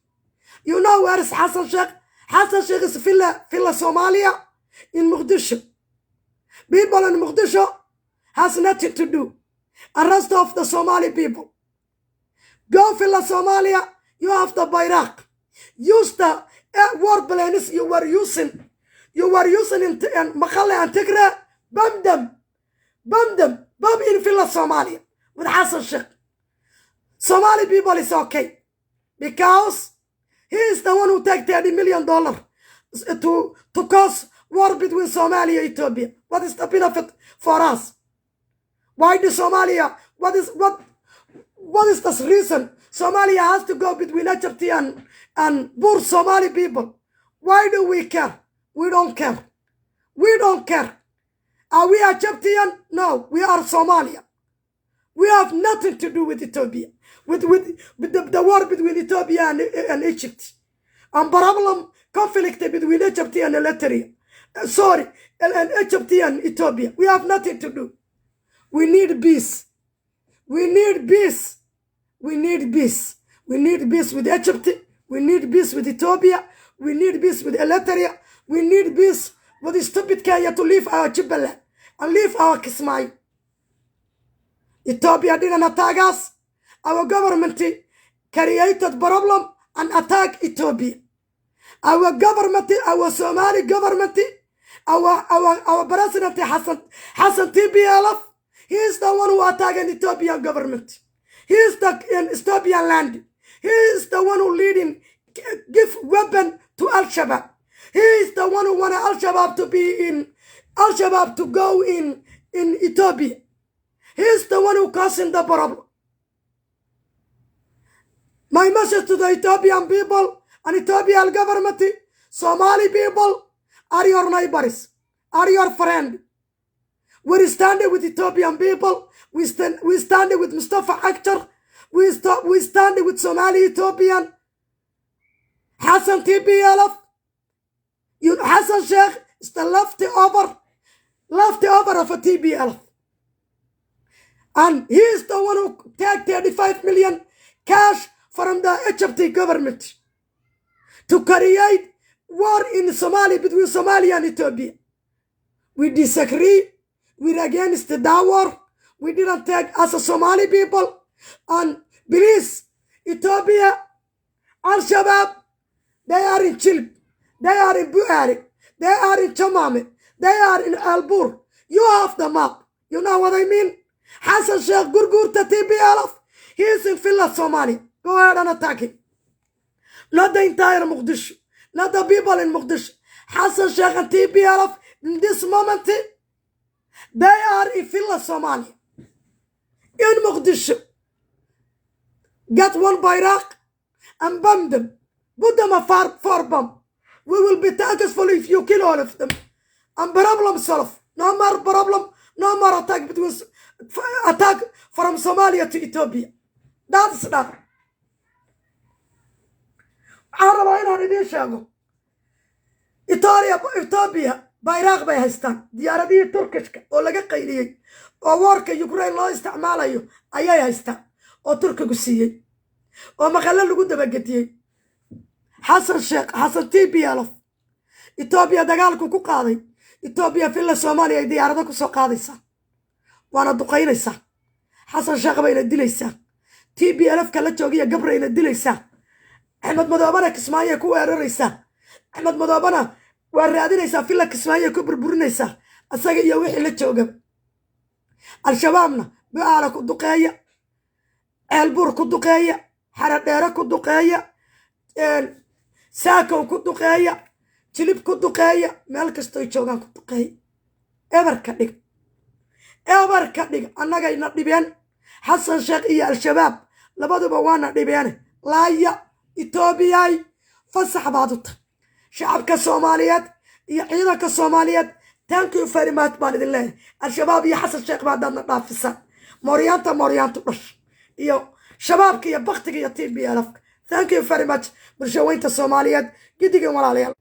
You know where is Hassan Sheikh? Hassan Sheikh is Villa Somalia in Mogadishu. People in Mogadishu has nothing to do. The rest of the Somali people. Go Villa Somalia, you have the Bayrak. Use the warplanes you were using. You were using in Makhale and Tigray. Bomb them. Bomb in Villa Somalia with Hassan Sheikh. Somali people is okay. Because he is the one who take $30 million to cause war between Somalia and Ethiopia. What is the benefit for us? Why do Somalia? What is the reason Somalia has to go between Egypt and poor Somali people? Why do we care? We don't care. We don't care. Are we Egyptian? No, we are Somalia. We have nothing to do with Ethiopia. With the war between Ethiopia and Egypt. And problem conflict between Egypt and Eritrea. And Egypt and Ethiopia. We have nothing to do. We need peace. We need peace. We need peace. We need peace with Egypt. We need peace with Ethiopia. We need peace with Eritrea. We need peace with the stupid Kenya to leave our Jubaland and leave our Kismayo. Ethiopia didn't attack us. Our government created problem and attacked Ethiopia. Our government, our Somali government, our president Hassan TPLF, he is the one who attacked the Ethiopian government. He is the Ethiopian land. He is the one who leading, give weapon to Al-Shabaab. He is the one who wanted Al-Shabaab to go in Ethiopia. He is the one who causing the problem. My message to the Ethiopian people and Ethiopian government, Somali people are your neighbors, are your friend. We're standing with Ethiopian people. We stand with Mustafa Akhtar. We stand with Somali Ethiopian. Hassan TPLF. Hassan Sheikh is the leftover of a TPLF. And he is the one who take 35 million cash from the HFT government to create war in Somalia between Somalia and Ethiopia. We disagree. We're against the war. We didn't take as a Somali people. And please, Ethiopia, Al-Shabaab, they are in Chilb, they are in Buhari, they are in Chamame, they are in Albur. You have the map. You know what I mean? Hassan Sheikh Gurgurta TPLF, he is in Finland, Somalia. Go ahead and attack him. Not the entire Mogadishu, not the people in Mogadishu. Hassan Sheikh and TPLF, in this moment, they are in Finland, Somalia. In Mogadishu. Get one Bayrak and bomb them. Put them a far bomb. We will be thankful if you kill all of them. And problem solved. No more problem, no more attack from Somalia to Ethiopia. That's that. Ethiopia Bayrak bay haystaan. Diyaaradihii Turkishka oo laga qayliyay oo warka Ukraine loo isticmaalayo ayay haystaan. oo Turkigu siiyay oo maqalla lagu dabagadiyay Hassan Sheikh Hassan TPLF Ethiopia dagaalku ku qaaday Ethiopia filla Soomaaliya diyaarado ku soo qaadaysa waana duqeynaysa Hassan Sheikh bayna dilaysa TPLF kala joogiya gabrayna dilaysa Ahmed Madoobana Kismaayo ku weeraraysa Ahmed Madoobana waa raadinaysa filla Kismaayo ku burburinaysa asaga iyo wixii la jooga Al-Shabaabna baa ku duqeeya Albur ku duqeeya Haradheere ku duqeeya Saako ku duqeeya Jilib ku duqeeya meel kasto ay joogan ku duqeey eber ka dhig annaga ina dhibeen Hassan Sheikh iyo Al-Shabaab labaduba waana dhibeen laaya Ethiopia fasax baadta shacabka Soomaaliyeed iyo ciidanka Soomaaliyeed thank you very much baan idin leeyahay Al-Shabaab iyo Hassan Sheikh baadna dhaafisa Mooriyaanta dhash iyo shabaabka iyo baqtiga iyo TPLF thank you very much bulshooyinka Soomaaliyeed gidigan walaalayaal